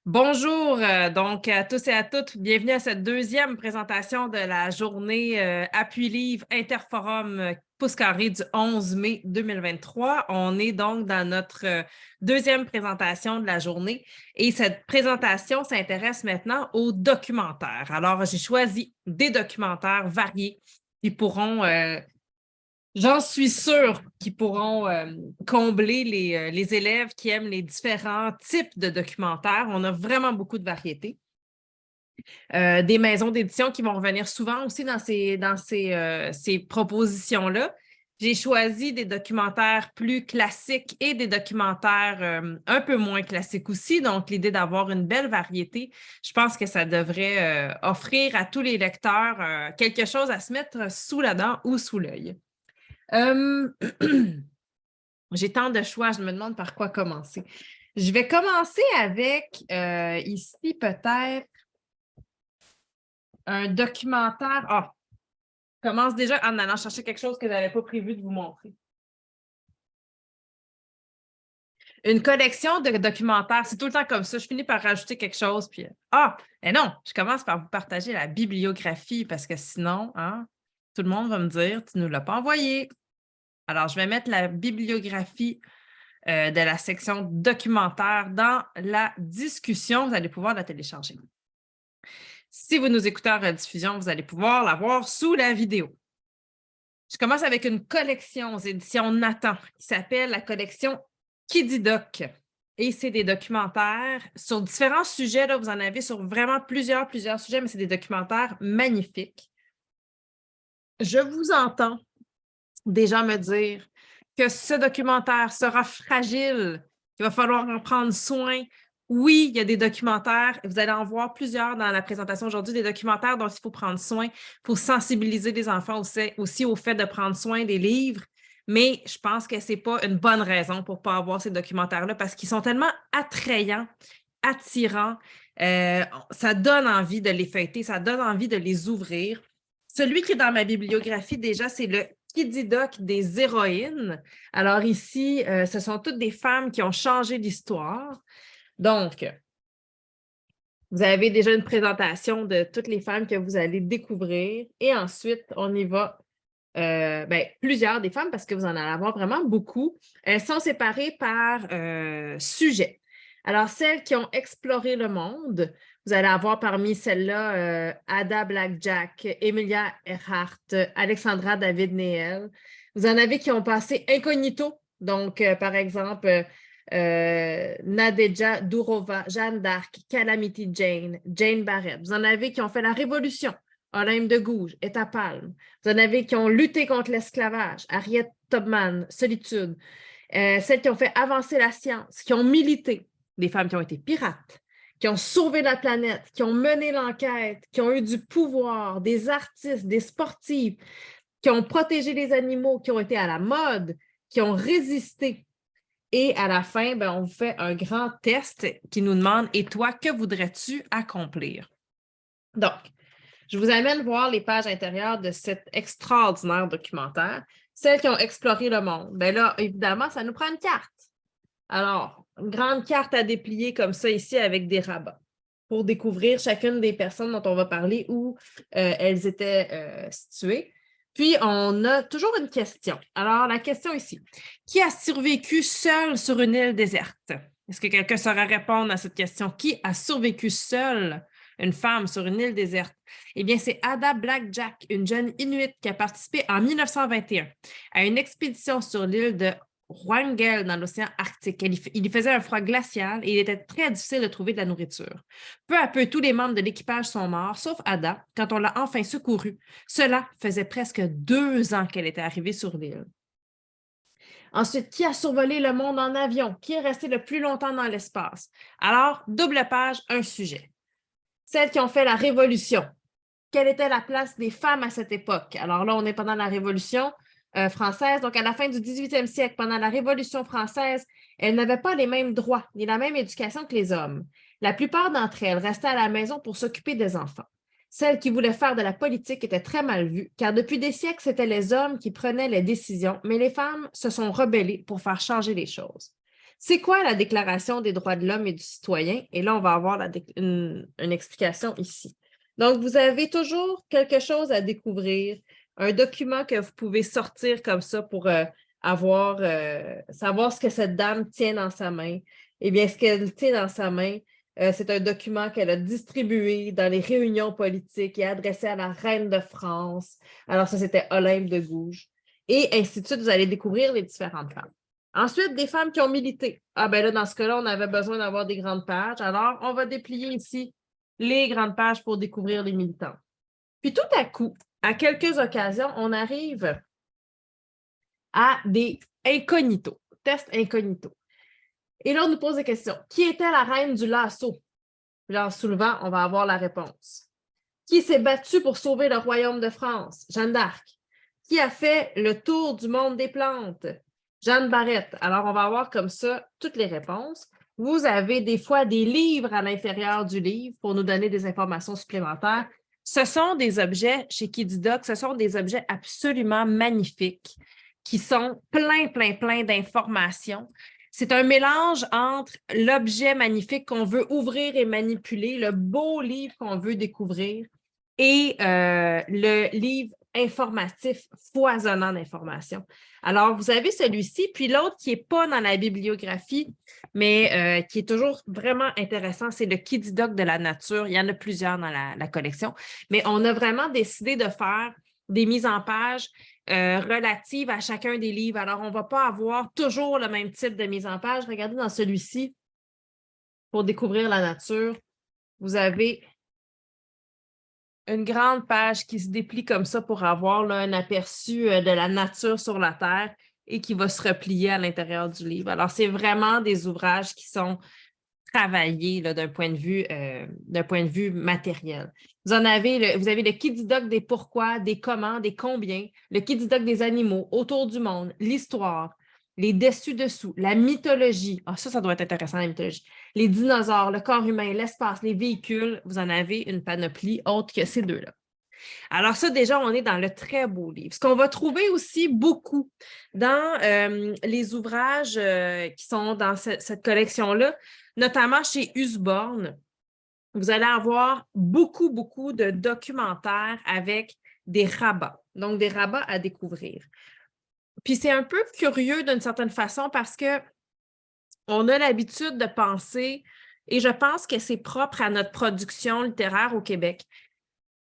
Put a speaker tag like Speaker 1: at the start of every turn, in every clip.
Speaker 1: Bonjour, donc à tous et à toutes. Bienvenue à cette deuxième présentation de la journée Appui Livre Interforum Pouce Carré du 11 mai 2023. On est donc dans notre deuxième présentation de la journée et cette présentation s'intéresse maintenant aux documentaires. Alors, j'ai choisi des documentaires variés qui pourront j'en suis sûre qu'ils pourront combler les élèves qui aiment les différents types de documentaires. On a vraiment beaucoup de variétés. Des maisons d'édition qui vont revenir souvent aussi ces propositions-là. J'ai choisi des documentaires plus classiques et des documentaires un peu moins classiques aussi. Donc, l'idée d'avoir une belle variété, je pense que ça devrait offrir à tous les lecteurs quelque chose à se mettre sous la dent ou sous l'œil. Euh, J'ai tant de choix, je me demande par quoi commencer. Je vais commencer avec ici peut-être un documentaire. Ah, je commence déjà en allant chercher quelque chose que je n'avais pas prévu de vous montrer. Une collection de documentaires, c'est tout le temps comme ça. Je finis par rajouter quelque chose, puis mais non, je commence par vous partager la bibliographie parce que sinon, hein, tout le monde va me dire, tu ne nous l'as pas envoyé. Alors, je vais mettre la bibliographie de la section documentaire dans la discussion. Vous allez pouvoir la télécharger. Si vous nous écoutez en rediffusion, vous allez pouvoir la voir sous la vidéo. Je commence avec une collection aux éditions Nathan qui s'appelle la collection Qui dit doc. Et c'est des documentaires sur différents sujets. Là, vous en avez sur vraiment plusieurs sujets, mais c'est des documentaires magnifiques. Je vous entends déjà me dire que ce documentaire sera fragile, qu'il va falloir en prendre soin. Oui, il y a des documentaires, vous allez en voir plusieurs dans la présentation aujourd'hui, des documentaires dont il faut prendre soin pour sensibiliser les enfants aussi au fait de prendre soin des livres, mais je pense que ce n'est pas une bonne raison pour ne pas avoir ces documentaires-là parce qu'ils sont tellement attrayants, attirants, ça donne envie de les feuilleter, ça donne envie de les ouvrir. Celui qui est dans ma bibliographie déjà, c'est le Qui dit doc des héroïnes. Alors ici, ce sont toutes des femmes qui ont changé l'histoire. Donc, vous avez déjà une présentation de toutes les femmes que vous allez découvrir. Et ensuite, on y va. Plusieurs des femmes, parce que vous en allez avoir vraiment beaucoup, elles sont séparées par sujet. Alors, celles qui ont exploré le monde, vous allez avoir parmi celles-là Ada Blackjack, Emilia Earhart, Alexandra David Néel. Vous en avez qui ont passé incognito, donc par exemple Nadejda Durova, Jeanne d'Arc, Calamity Jane, Jane Barrett. Vous en avez qui ont fait la Révolution, Olympe de Gouges, Etta Palme. Vous en avez qui ont lutté contre l'esclavage, Harriet Tubman, Solitude. Celles qui ont fait avancer la science, qui ont milité, des femmes qui ont été pirates, qui ont sauvé la planète, qui ont mené l'enquête, qui ont eu du pouvoir, des artistes, des sportifs, qui ont protégé les animaux, qui ont été à la mode, qui ont résisté. Et à la fin, on vous fait un grand test qui nous demande « Et toi, que voudrais-tu accomplir? » Donc, je vous amène voir les pages intérieures de cet extraordinaire documentaire. Celles qui ont exploré le monde. Bien là, évidemment, ça nous prend une carte. Alors, une grande carte à déplier comme ça ici avec des rabats pour découvrir chacune des personnes dont on va parler où elles étaient situées. Puis, on a toujours une question. Alors, la question ici. Qui a survécu seul sur une île déserte? Est-ce que quelqu'un saurait répondre à cette question? Qui a survécu seule, une femme sur une île déserte? Eh bien, c'est Ada Blackjack, une jeune Inuit qui a participé en 1921 à une expédition sur l'île de Wrangell dans l'océan Arctique. Il y faisait un froid glacial et il était très difficile de trouver de la nourriture. Peu à peu, tous les membres de l'équipage sont morts, sauf Ada, quand on l'a enfin secourue. Cela faisait presque 2 ans qu'elle était arrivée sur l'île. Ensuite, qui a survolé le monde en avion? Qui est resté le plus longtemps dans l'espace? Alors, double page, un sujet. Celles qui ont fait la Révolution. Quelle était la place des femmes à cette époque? Alors là, on est pendant la Révolution française. Donc, à la fin du 18e siècle, pendant la Révolution française, elles n'avaient pas les mêmes droits ni la même éducation que les hommes. La plupart d'entre elles restaient à la maison pour s'occuper des enfants. Celles qui voulaient faire de la politique étaient très mal vues, car depuis des siècles, c'étaient les hommes qui prenaient les décisions, mais les femmes se sont rebellées pour faire changer les choses. C'est quoi la Déclaration des droits de l'homme et du citoyen? Et là, on va avoir une explication ici. Donc, vous avez toujours quelque chose à découvrir, un document que vous pouvez sortir comme ça pour savoir ce que cette dame tient dans sa main. Eh bien, ce qu'elle tient dans sa main, c'est un document qu'elle a distribué dans les réunions politiques et adressé à la reine de France. Alors, ça, c'était Olympe de Gouges. Et ainsi de suite, vous allez découvrir les différentes femmes. Ensuite, des femmes qui ont milité. Ah ben là, dans ce cas-là, on avait besoin d'avoir des grandes pages. Alors, on va déplier ici les grandes pages pour découvrir les militants. Puis tout à coup, à quelques occasions, on arrive à des incognitos, tests incognitos. Et là, on nous pose des questions. Qui était la reine du lasso? Puis là, en soulevant, on va avoir la réponse. Qui s'est battue pour sauver le royaume de France? Jeanne d'Arc. Qui a fait le tour du monde des plantes? Jeanne Barrette. Alors, on va avoir comme ça toutes les réponses. Vous avez des fois des livres à l'intérieur du livre pour nous donner des informations supplémentaires. Ce sont des objets chez Kididoc, ce sont des objets absolument magnifiques qui sont plein d'informations. C'est un mélange entre l'objet magnifique qu'on veut ouvrir et manipuler, le beau livre qu'on veut découvrir et le livre informatif foisonnant d'informations. Alors, vous avez celui-ci, puis l'autre qui n'est pas dans la bibliographie, mais qui est toujours vraiment intéressant, c'est le Kididoc de la nature. Il y en a plusieurs dans la collection, mais on a vraiment décidé de faire des mises en page relatives à chacun des livres. Alors, on ne va pas avoir toujours le même type de mise en page. Regardez dans celui-ci, pour découvrir la nature, vous avez une grande page qui se déplie comme ça pour avoir là, un aperçu de la nature sur la Terre et qui va se replier à l'intérieur du livre. Alors, c'est vraiment des ouvrages qui sont travaillés là, d'un point de vue matériel. Vous avez le Kididoc des pourquoi, des comment, des combien, le Kididoc des animaux, autour du monde, l'histoire, les dessus-dessous, la mythologie. Ah, ça doit être intéressant, la mythologie. Les dinosaures, le corps humain, l'espace, les véhicules, vous en avez une panoplie autre que ces deux-là. Alors ça, déjà, on est dans le très beau livre. Ce qu'on va trouver aussi beaucoup dans les ouvrages qui sont dans cette collection-là, notamment chez Usborne, vous allez avoir beaucoup de documentaires avec des rabats, donc des rabats à découvrir. Puis c'est un peu curieux d'une certaine façon parce que on a l'habitude de penser, et je pense que c'est propre à notre production littéraire au Québec.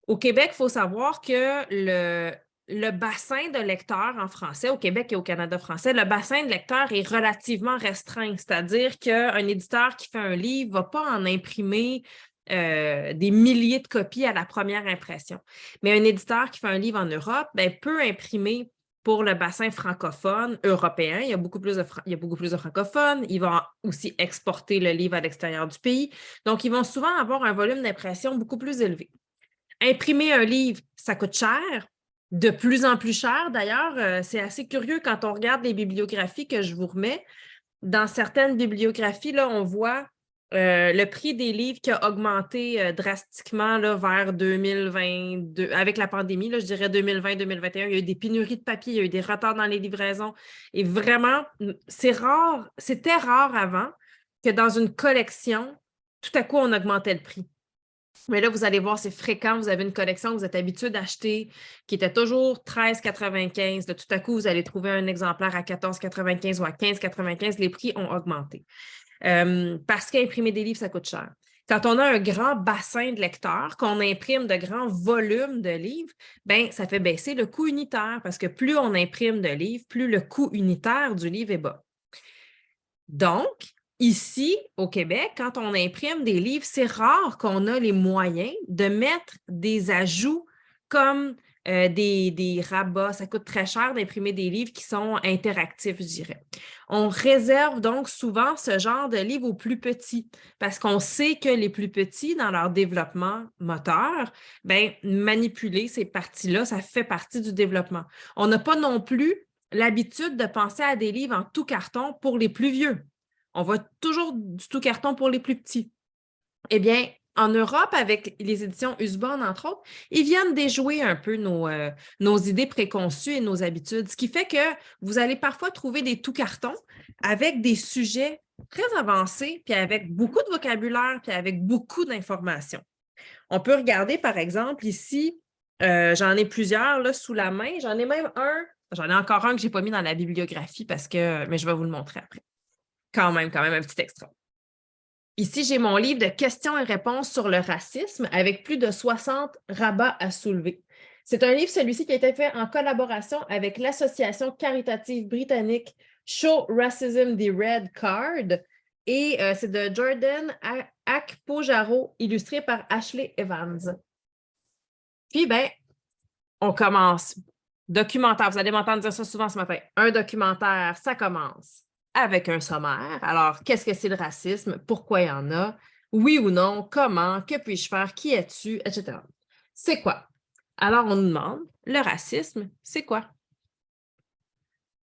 Speaker 1: Au Québec, il faut savoir que le bassin de lecteurs en français, au Québec et au Canada français, le bassin de lecteurs est relativement restreint, c'est-à-dire qu'un éditeur qui fait un livre ne va pas en imprimer des milliers de copies à la première impression. Mais un éditeur qui fait un livre en Europe peut imprimer pour le bassin francophone européen. Il y a beaucoup plus de francophones. Ils vont aussi exporter le livre à l'extérieur du pays. Donc, ils vont souvent avoir un volume d'impression beaucoup plus élevé. Imprimer un livre, ça coûte cher, de plus en plus cher. D'ailleurs, c'est assez curieux quand on regarde les bibliographies que je vous remets. Dans certaines bibliographies, là, on voit le prix des livres qui a augmenté drastiquement là, vers 2022, avec la pandémie, là, je dirais 2020-2021. Il y a eu des pénuries de papier, il y a eu des retards dans les livraisons. Et vraiment, c'est rare, c'était rare avant que dans une collection, tout à coup, on augmentait le prix. Mais là, vous allez voir, c'est fréquent. Vous avez une collection que vous êtes habitué d'acheter qui était toujours 13,95. Tout à coup, vous allez trouver un exemplaire à 14,95 ou à 15,95. Les prix ont augmenté. Parce qu'imprimer des livres, ça coûte cher. Quand on a un grand bassin de lecteurs, qu'on imprime de grands volumes de livres, ça fait baisser le coût unitaire parce que plus on imprime de livres, plus le coût unitaire du livre est bas. Donc, ici, au Québec, quand on imprime des livres, c'est rare qu'on a les moyens de mettre des ajouts comme des rabats. Ça coûte très cher d'imprimer des livres qui sont interactifs, je dirais. On réserve donc souvent ce genre de livres aux plus petits parce qu'on sait que les plus petits, dans leur développement moteur, manipuler ces parties-là, ça fait partie du développement. On n'a pas non plus l'habitude de penser à des livres en tout carton pour les plus vieux. On va toujours du tout carton pour les plus petits. Eh bien, en Europe, avec les éditions Usborne, entre autres, ils viennent déjouer un peu nos idées préconçues et nos habitudes, ce qui fait que vous allez parfois trouver des tout-cartons avec des sujets très avancés, puis avec beaucoup de vocabulaire, puis avec beaucoup d'informations. On peut regarder, par exemple, ici, j'en ai plusieurs là, sous la main. J'en ai même un, j'en ai encore un que je n'ai pas mis dans la bibliographie mais je vais vous le montrer après. Quand même, un petit extra. Ici, j'ai mon livre de questions et réponses sur le racisme avec plus de 60 rabats à soulever. C'est un livre, celui-ci, qui a été fait en collaboration avec l'association caritative britannique Show Racism the Red Card et c'est de Jordan Akpojaro, illustré par Ashley Evans. Puis, on commence. Documentaire, vous allez m'entendre dire ça souvent ce matin. Un documentaire, ça commence avec un sommaire. Alors, qu'est-ce que c'est le racisme? Pourquoi il y en a? Oui ou non? Comment? Que puis-je faire? Qui es-tu? Etc. C'est quoi? Alors, on nous demande, le racisme, c'est quoi?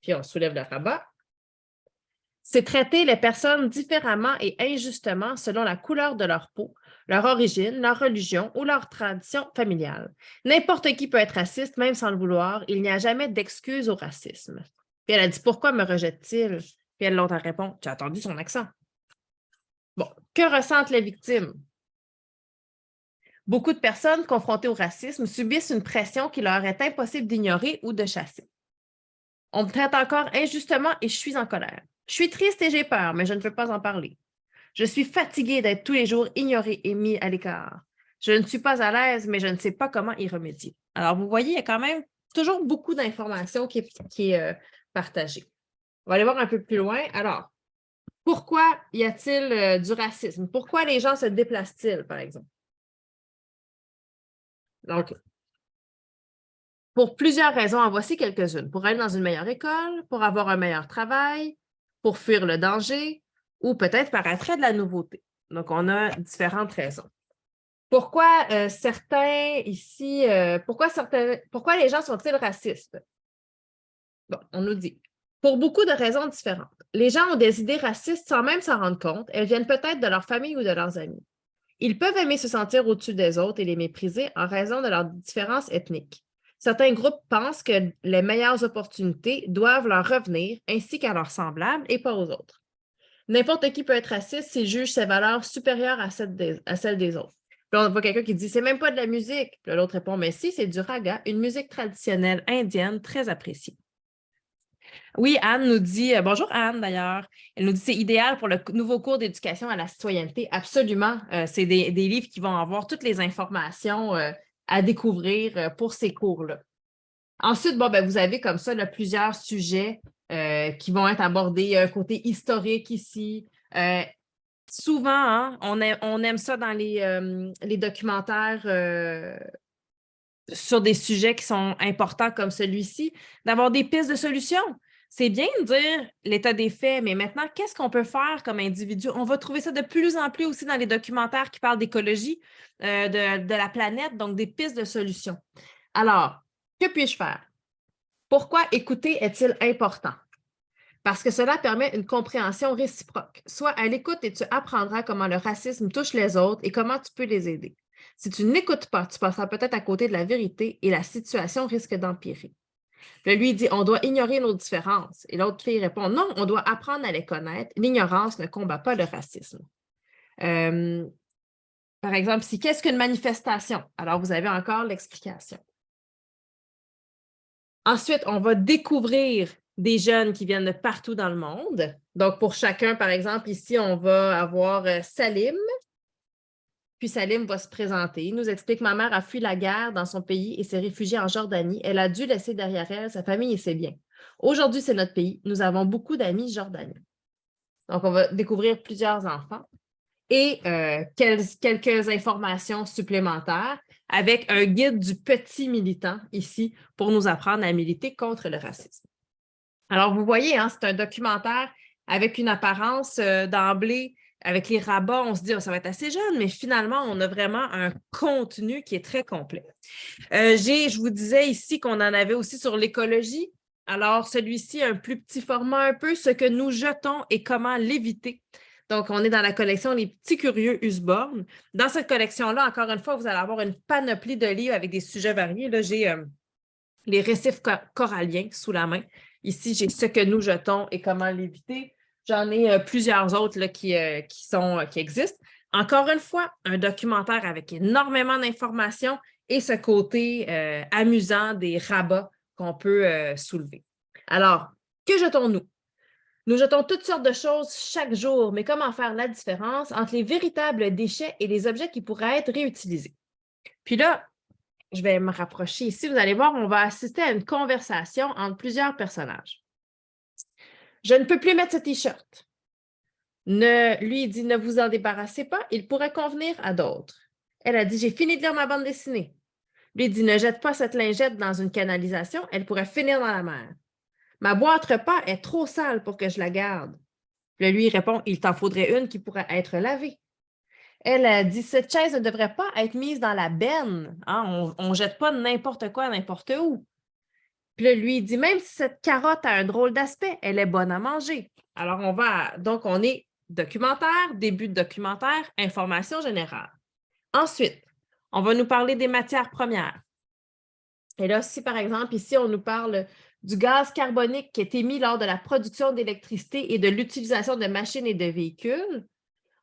Speaker 1: Puis, on soulève le rabat. C'est traiter les personnes différemment et injustement selon la couleur de leur peau, leur origine, leur religion ou leur tradition familiale. N'importe qui peut être raciste, même sans le vouloir. Il n'y a jamais d'excuse au racisme. Puis elle a dit, pourquoi me rejette-t-il? Puis elle l'autre répond, tu as entendu son accent. Bon, que ressentent les victimes? Beaucoup de personnes confrontées au racisme subissent une pression qu'il leur est impossible d'ignorer ou de chasser. On me traite encore injustement et je suis en colère. Je suis triste et j'ai peur, mais je ne veux pas en parler. Je suis fatiguée d'être tous les jours ignorée et mise à l'écart. Je ne suis pas à l'aise, mais je ne sais pas comment y remédier. Alors, vous voyez, il y a quand même toujours beaucoup d'informations qui est partagée. On va aller voir un peu plus loin. Alors, pourquoi y a-t-il du racisme? Pourquoi les gens se déplacent-ils, par exemple? Donc, pour plusieurs raisons, en voici quelques-unes. Pour aller dans une meilleure école, pour avoir un meilleur travail, pour fuir le danger ou peut-être par attrait de la nouveauté. Donc, on a différentes raisons. Pourquoi certains ici, pourquoi les gens sont-ils racistes? Bon, on nous dit, pour beaucoup de raisons différentes. Les gens ont des idées racistes sans même s'en rendre compte. Elles viennent peut-être de leur famille ou de leurs amis. Ils peuvent aimer se sentir au-dessus des autres et les mépriser en raison de leurs différences ethniques. Certains groupes pensent que les meilleures opportunités doivent leur revenir ainsi qu'à leurs semblables et pas aux autres. N'importe qui peut être raciste s'il juge ses valeurs supérieures à celles des autres. Puis on voit quelqu'un qui dit « c'est même pas de la musique ». Puis l'autre répond « mais si, c'est du raga, une musique traditionnelle indienne très appréciée ». Oui, Anne nous dit, bonjour Anne d'ailleurs, elle nous dit c'est idéal pour le nouveau cours d'éducation à la citoyenneté. Absolument, c'est des livres qui vont avoir toutes les informations à découvrir pour ces cours-là. Ensuite, vous avez comme ça là, plusieurs sujets qui vont être abordés. Il y a un côté historique ici. Souvent, hein, on aime ça dans les documentaires sur des sujets qui sont importants comme celui-ci, d'avoir des pistes de solutions. C'est bien de dire l'état des faits, mais maintenant, qu'est-ce qu'on peut faire comme individu? On va trouver ça de plus en plus aussi dans les documentaires qui parlent d'écologie, de la planète, donc des pistes de solutions. Alors, que puis-je faire? Pourquoi écouter est-il important? Parce que cela permet une compréhension réciproque. Sois à l'écoute et tu apprendras comment le racisme touche les autres et comment tu peux les aider. Si tu n'écoutes pas, tu passeras peut-être à côté de la vérité et la situation risque d'empirer. Puis lui, il dit, on doit ignorer nos différences. Et l'autre fille répond, non, on doit apprendre à les connaître. L'ignorance ne combat pas le racisme. Par exemple, si qu'est-ce qu'une manifestation? Alors, vous avez encore l'explication. Ensuite, on va découvrir des jeunes qui viennent de partout dans le monde. Donc, pour chacun, par exemple, ici, on va avoir Salim. Puis Salim va se présenter. Il nous explique que ma mère a fui la guerre dans son pays et s'est réfugiée en Jordanie. Elle a dû laisser derrière elle sa famille et ses biens. Aujourd'hui, c'est notre pays. Nous avons beaucoup d'amis jordaniens. Donc, on va découvrir plusieurs enfants et quelques informations supplémentaires avec un guide du petit militant ici pour nous apprendre à militer contre le racisme. Alors, vous voyez, hein, c'est un documentaire avec une apparence d'emblée. Avec les rabats, on se dit, oh, ça va être assez jeune, mais finalement, on a vraiment un contenu qui est très complet. Je vous disais ici qu'on en avait aussi sur l'écologie. Alors, celui-ci, un plus petit format un peu, ce que nous jetons et comment l'éviter. Donc, on est dans la collection Les Petits Curieux Usborne. Dans cette collection-là, encore une fois, vous allez avoir une panoplie de livres avec des sujets variés. Là, j'ai les récifs coralliens sous la main. Ici, j'ai Ce que nous jetons et comment l'éviter. J'en ai plusieurs autres là, qui existent. Encore une fois, un documentaire avec énormément d'informations et ce côté amusant des rabats qu'on peut soulever. Alors, que jetons-nous? Nous jetons toutes sortes de choses chaque jour, mais comment faire la différence entre les véritables déchets et les objets qui pourraient être réutilisés? Puis là, je vais me rapprocher ici. Vous allez voir, on va assister à une conversation entre plusieurs personnages. Je ne peux plus mettre ce T-shirt. Lui, il dit, ne vous en débarrassez pas, il pourrait convenir à d'autres. Elle a dit, j'ai fini de lire ma bande dessinée. Lui, il dit, ne jette pas cette lingette dans une canalisation, elle pourrait finir dans la mer. Ma boîte repas est trop sale pour que je la garde. Puis lui, il répond, il t'en faudrait une qui pourrait être lavée. Elle a dit, cette chaise ne devrait pas être mise dans la benne. Hein? On ne jette pas n'importe quoi, n'importe où. Puis là, lui, il dit, même si cette carotte a un drôle d'aspect, elle est bonne à manger. Alors, donc, on est documentaire, début de documentaire, information générale. Ensuite, on va nous parler des matières premières. Et là, si par exemple, ici, on nous parle du gaz carbonique qui est émis lors de la production d'électricité et de l'utilisation de machines et de véhicules,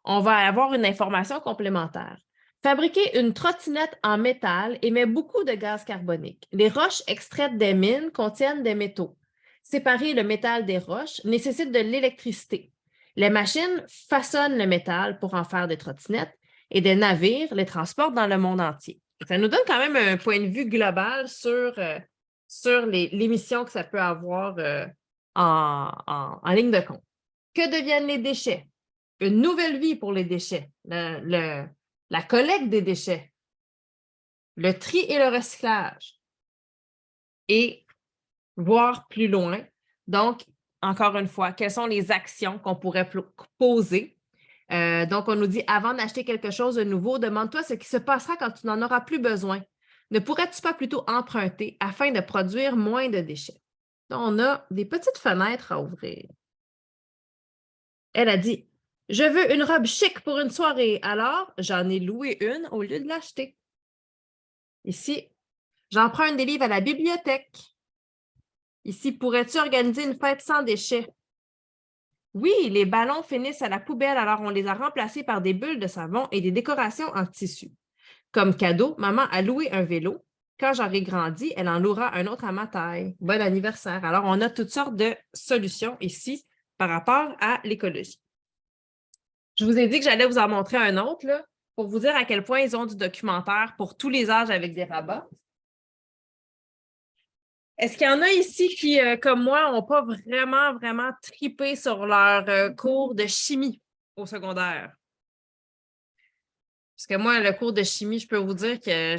Speaker 1: on va avoir une information complémentaire. Fabriquer une trottinette en métal émet beaucoup de gaz carbonique. Les roches extraites des mines contiennent des métaux. Séparer le métal des roches nécessite de l'électricité. Les machines façonnent le métal pour en faire des trottinettes et des navires les transportent dans le monde entier. Ça nous donne quand même un point de vue global sur l'émission que ça peut avoir en ligne de compte. Que deviennent les déchets? Une nouvelle vie pour les déchets, la collecte des déchets, le tri et le recyclage et voir plus loin. Donc, encore une fois, quelles sont les actions qu'on pourrait poser? Donc, on nous dit, avant d'acheter quelque chose de nouveau, demande-toi ce qui se passera quand tu n'en auras plus besoin. Ne pourrais-tu pas plutôt emprunter afin de produire moins de déchets? Donc, on a des petites fenêtres à ouvrir. Elle a dit, je veux une robe chic pour une soirée, alors j'en ai loué une au lieu de l'acheter. Ici, j'emprunte des livres à la bibliothèque. Ici, pourrais-tu organiser une fête sans déchets? Oui, les ballons finissent à la poubelle, alors on les a remplacés par des bulles de savon et des décorations en tissu. Comme cadeau, maman a loué un vélo. Quand j'aurai grandi, elle en louera un autre à ma taille. Bon anniversaire. Alors, on a toutes sortes de solutions ici par rapport à l'écologie. Je vous ai dit que j'allais vous en montrer un autre là, pour vous dire à quel point ils ont du documentaire pour tous les âges avec des rabats. Est-ce qu'il y en a ici qui, comme moi, n'ont pas vraiment tripé sur leur cours de chimie au secondaire? Parce que moi, le cours de chimie, je peux vous dire que,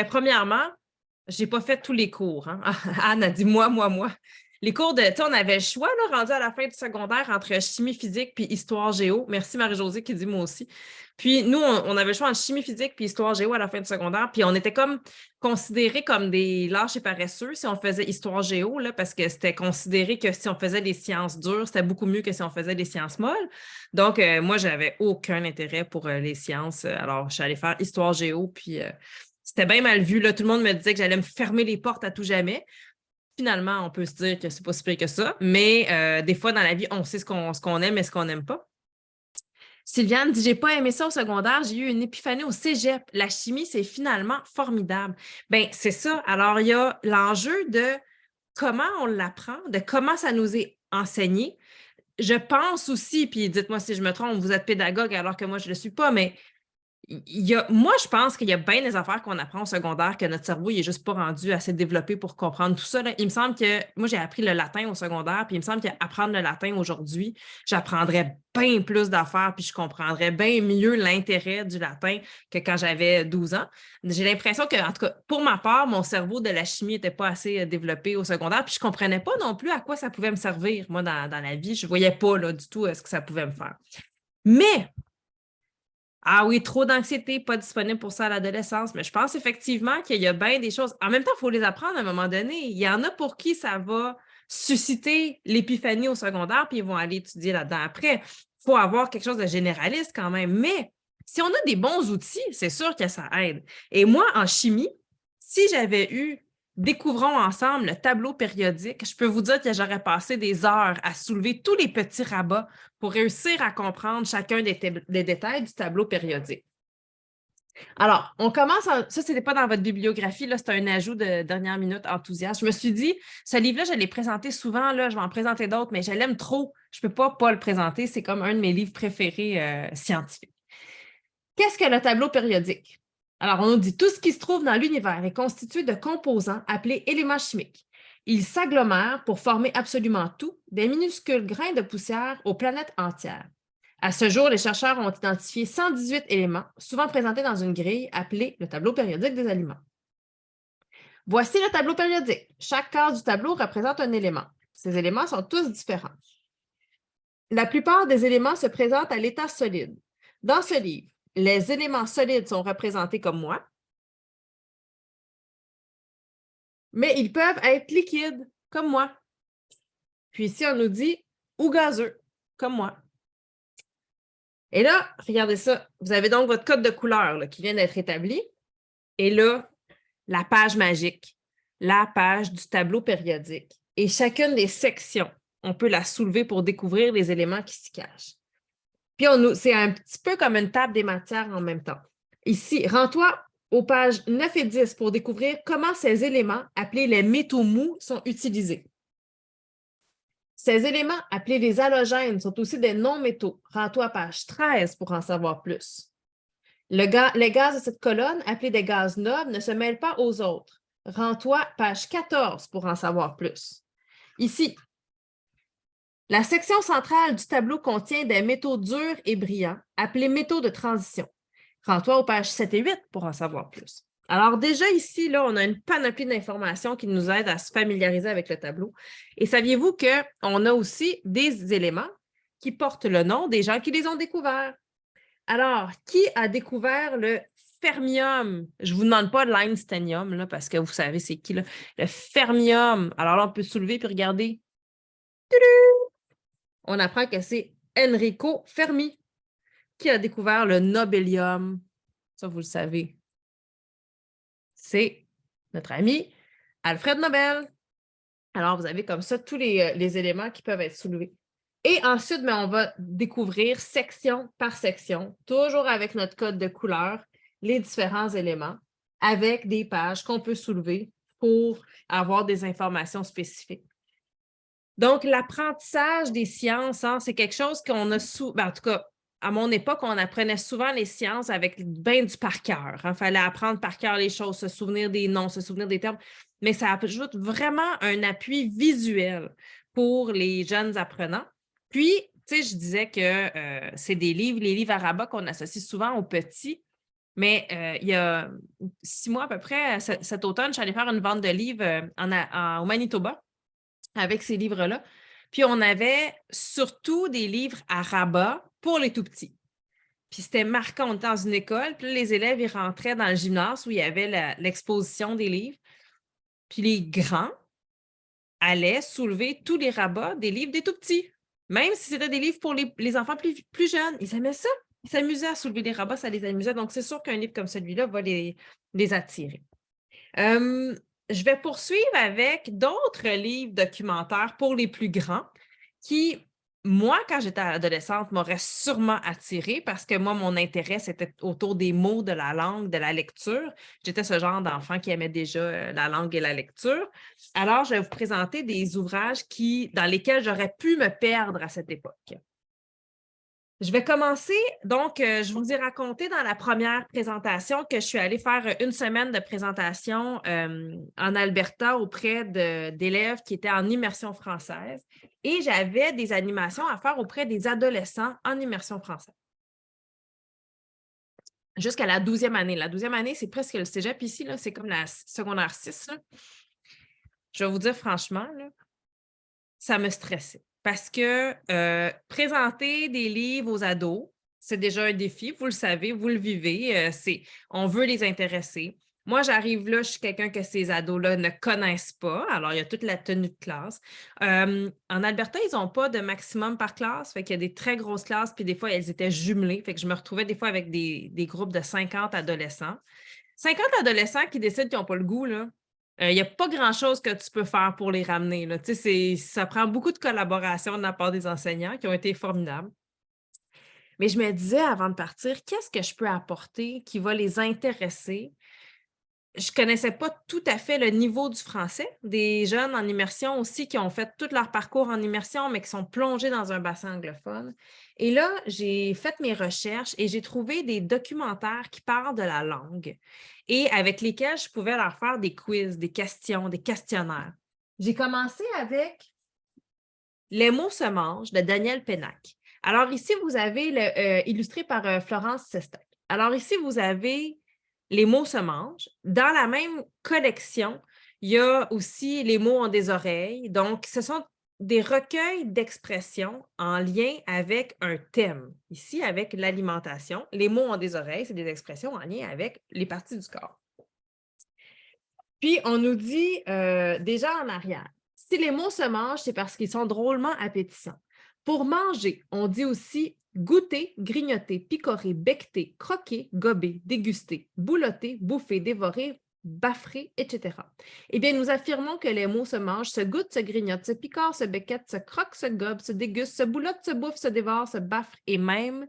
Speaker 1: premièrement, je n'ai pas fait tous les cours. Hein? Anne a dit moi. Les cours de, tu sais, on avait le choix, là, rendu à la fin du secondaire, entre chimie physique puis histoire géo. Merci Marie-Josée qui dit moi aussi. Puis nous, on avait le choix entre chimie physique puis histoire géo à la fin du secondaire. Puis on était comme considérés comme des lâches et paresseux si on faisait histoire géo, là, parce que c'était considéré que si on faisait des sciences dures, c'était beaucoup mieux que si on faisait des sciences molles. Donc, moi, je n'avais aucun intérêt pour les sciences. Alors, je suis allée faire histoire géo, puis c'était bien mal vu. Là. Tout le monde me disait que j'allais me fermer les portes à tout jamais. Finalement, on peut se dire que c'est pas si pire que ça, mais des fois, dans la vie, on sait ce qu'on aime et ce qu'on n'aime pas. Sylviane dit, j'ai pas aimé ça au secondaire, j'ai eu une épiphanie au cégep. La chimie, c'est finalement formidable. Bien, c'est ça. Alors, il y a l'enjeu de comment on l'apprend, de comment ça nous est enseigné. Je pense aussi, puis dites-moi si je me trompe, vous êtes pédagogue alors que moi, je ne le suis pas, mais moi, je pense qu'il y a bien des affaires qu'on apprend au secondaire que notre cerveau n'est juste pas rendu assez développé pour comprendre tout ça. Là. Il me semble que moi, j'ai appris le latin au secondaire, puis il me semble qu'apprendre le latin aujourd'hui, j'apprendrais bien plus d'affaires, puis je comprendrais bien mieux l'intérêt du latin que quand j'avais 12 ans. J'ai l'impression que, en tout cas, pour ma part, mon cerveau de la chimie n'était pas assez développé au secondaire, puis je ne comprenais pas non plus à quoi ça pouvait me servir, moi, dans la vie. Je ne voyais pas là, du tout ce que ça pouvait me faire. Mais ah oui, trop d'anxiété, pas disponible pour ça à l'adolescence, mais je pense effectivement qu'il y a bien des choses. En même temps, il faut les apprendre à un moment donné. Il y en a pour qui ça va susciter l'épiphanie au secondaire, puis ils vont aller étudier là-dedans après. Il faut avoir quelque chose de généraliste quand même. Mais si on a des bons outils, c'est sûr que ça aide. Et moi, en chimie, si j'avais eu Découvrons ensemble le tableau périodique, je peux vous dire que j'aurais passé des heures à soulever tous les petits rabats pour réussir à comprendre chacun des détails du tableau périodique. Alors, on commence, ça, ce n'était pas dans votre bibliographie, là, c'est un ajout de dernière minute enthousiaste. Je me suis dit, ce livre-là, je l'ai présenté souvent, là, je vais en présenter d'autres, mais je l'aime trop. Je ne peux pas le présenter, c'est comme un de mes livres préférés scientifiques. Qu'est-ce que le tableau périodique? Alors, on nous dit tout ce qui se trouve dans l'univers est constitué de composants appelés éléments chimiques. Ils s'agglomèrent pour former absolument tout, des minuscules grains de poussière aux planètes entières. À ce jour, les chercheurs ont identifié 118 éléments, souvent présentés dans une grille appelée le tableau périodique des aliments. Voici le tableau périodique. Chaque case du tableau représente un élément. Ces éléments sont tous différents. La plupart des éléments se présentent à l'état solide. Dans ce livre, les éléments solides sont représentés comme moi, mais ils peuvent être liquides, comme moi. Puis ici, on nous dit ou gazeux, comme moi. Et là, regardez ça. Vous avez donc votre code de couleur là, qui vient d'être établi. Et là, la page magique, la page du tableau périodique. Et chacune des sections, on peut la soulever pour découvrir les éléments qui s'y cachent. Puis, c'est un petit peu comme une table des matières en même temps. Ici, rends-toi aux pages 9 et 10 pour découvrir comment ces éléments, appelés les métaux mous, sont utilisés. Ces éléments, appelés les halogènes, sont aussi des non-métaux. Rends-toi à page 13 pour en savoir plus. Les gaz de cette colonne, appelés des gaz nobles, ne se mêlent pas aux autres. Rends-toi page 14 pour en savoir plus. Ici, la section centrale du tableau contient des métaux durs et brillants, appelés métaux de transition. Rends-toi aux pages 7 et 8 pour en savoir plus. Alors déjà ici, là, on a une panoplie d'informations qui nous aident à se familiariser avec le tableau. Et saviez-vous qu'on a aussi des éléments qui portent le nom des gens qui les ont découverts? Alors, qui a découvert le fermium? Je ne vous demande pas l'einsteinium, là, parce que vous savez c'est qui, là. Le fermium. Alors là, on peut soulever et regarder. On apprend que c'est Enrico Fermi qui a découvert le nobélium. Ça, vous le savez. C'est notre ami Alfred Nobel. Alors, vous avez comme ça tous les éléments qui peuvent être soulevés. Et ensuite, on va découvrir section par section, toujours avec notre code de couleur, les différents éléments, avec des pages qu'on peut soulever pour avoir des informations spécifiques. Donc, l'apprentissage des sciences, c'est quelque chose qu'on a en tout cas, à mon époque, on apprenait souvent les sciences avec bien du par cœur. Il fallait apprendre par cœur les choses, se souvenir des noms, se souvenir des termes, mais ça ajoute vraiment un appui visuel pour les jeunes apprenants. Puis, tu sais, je disais que c'est les livres arabes qu'on associe souvent aux petits, mais il y a 6 mois à peu près, cet automne, je suis allée faire une vente de livres au Manitoba avec ces livres-là. Puis, on avait surtout des livres arabes pour les tout-petits. Puis, c'était marquant, on était dans une école, puis là, les élèves, ils rentraient dans le gymnase où il y avait l'exposition des livres. Puis, les grands allaient soulever tous les rabats des livres des tout-petits. Même si c'était des livres pour les enfants plus jeunes. Ils aimaient ça. Ils s'amusaient à soulever des rabats, ça les amusait. Donc, c'est sûr qu'un livre comme celui-là va les attirer. Je vais poursuivre avec d'autres livres documentaires pour les plus grands qui, moi, quand j'étais adolescente, m'auraient sûrement attirée parce que moi, mon intérêt, c'était autour des mots, de la langue, de la lecture. J'étais ce genre d'enfant qui aimait déjà la langue et la lecture. Alors, je vais vous présenter des ouvrages dans lesquels j'aurais pu me perdre à cette époque. Je vais commencer, donc, je vous ai raconté dans la première présentation que je suis allée faire une semaine de présentation en Alberta auprès d'élèves qui étaient en immersion française et j'avais des animations à faire auprès des adolescents en immersion française. Jusqu'à la 12e année. La 12e année, c'est presque le cégep ici, c'est comme la secondaire 6. Là. Je vais vous dire franchement, là, ça me stressait. Parce que présenter des livres aux ados, c'est déjà un défi, vous le savez, vous le vivez. On veut les intéresser, Moi, j'arrive là, je suis quelqu'un que ces ados-là ne connaissent pas. Alors, il y a toute la tenue de classe. En Alberta, ils n'ont pas de maximum par classe. Fait qu'il y a des très grosses classes, puis des fois, elles étaient jumelées. Fait que je me retrouvais des fois avec des groupes de 50 adolescents. 50 adolescents qui décident qu'ils n'ont pas le goût, là. Il n'y a pas grand-chose que tu peux faire pour les ramener, là. Tu sais, ça prend beaucoup de collaboration de la part des enseignants qui ont été formidables. Mais je me disais avant de partir, qu'est-ce que je peux apporter qui va les intéresser? Je ne connaissais pas tout à fait le niveau du français. Des jeunes en immersion aussi qui ont fait tout leur parcours en immersion, mais qui sont plongés dans un bassin anglophone. Et là, j'ai fait mes recherches et j'ai trouvé des documentaires qui parlent de la langue et avec lesquels je pouvais leur faire des quiz, des questions, des questionnaires. J'ai commencé avec Les mots se mangent de Daniel Pennac. Alors ici, vous avez illustré par Florence Sestak. Alors ici, vous avez Les mots se mangent. Dans la même collection, il y a aussi Les mots ont des oreilles. Donc, ce sont des recueils d'expressions en lien avec un thème. Ici, avec l'alimentation. Les mots ont des oreilles, c'est des expressions en lien avec les parties du corps. Puis, on nous dit déjà en arrière, si les mots se mangent, c'est parce qu'ils sont drôlement appétissants. Pour manger, on dit aussi goûter, grignoter, picorer, becqueter, croquer, gober, déguster, boulotter, bouffer, dévorer, baffrer, etc. Eh bien, nous affirmons que les mots se mangent, se goûtent, se grignotent, se picorent, se becquettent, se croquent, se gobent, se dégustent, se boulottent, se bouffent, se dévorent, se baffrent et même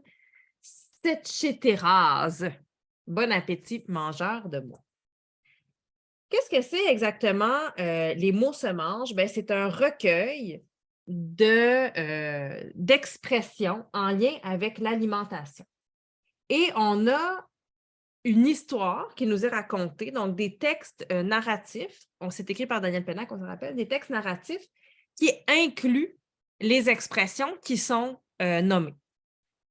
Speaker 1: etc. Bon appétit, mangeur de mots. Qu'est-ce que c'est exactement Les mots se mangent? Ben, c'est un recueil d'expressions en lien avec l'alimentation. Et on a une histoire qui nous est racontée, donc des textes narratifs. C'est écrit par Daniel Pennac, on se rappelle, des textes narratifs qui incluent les expressions qui sont nommées.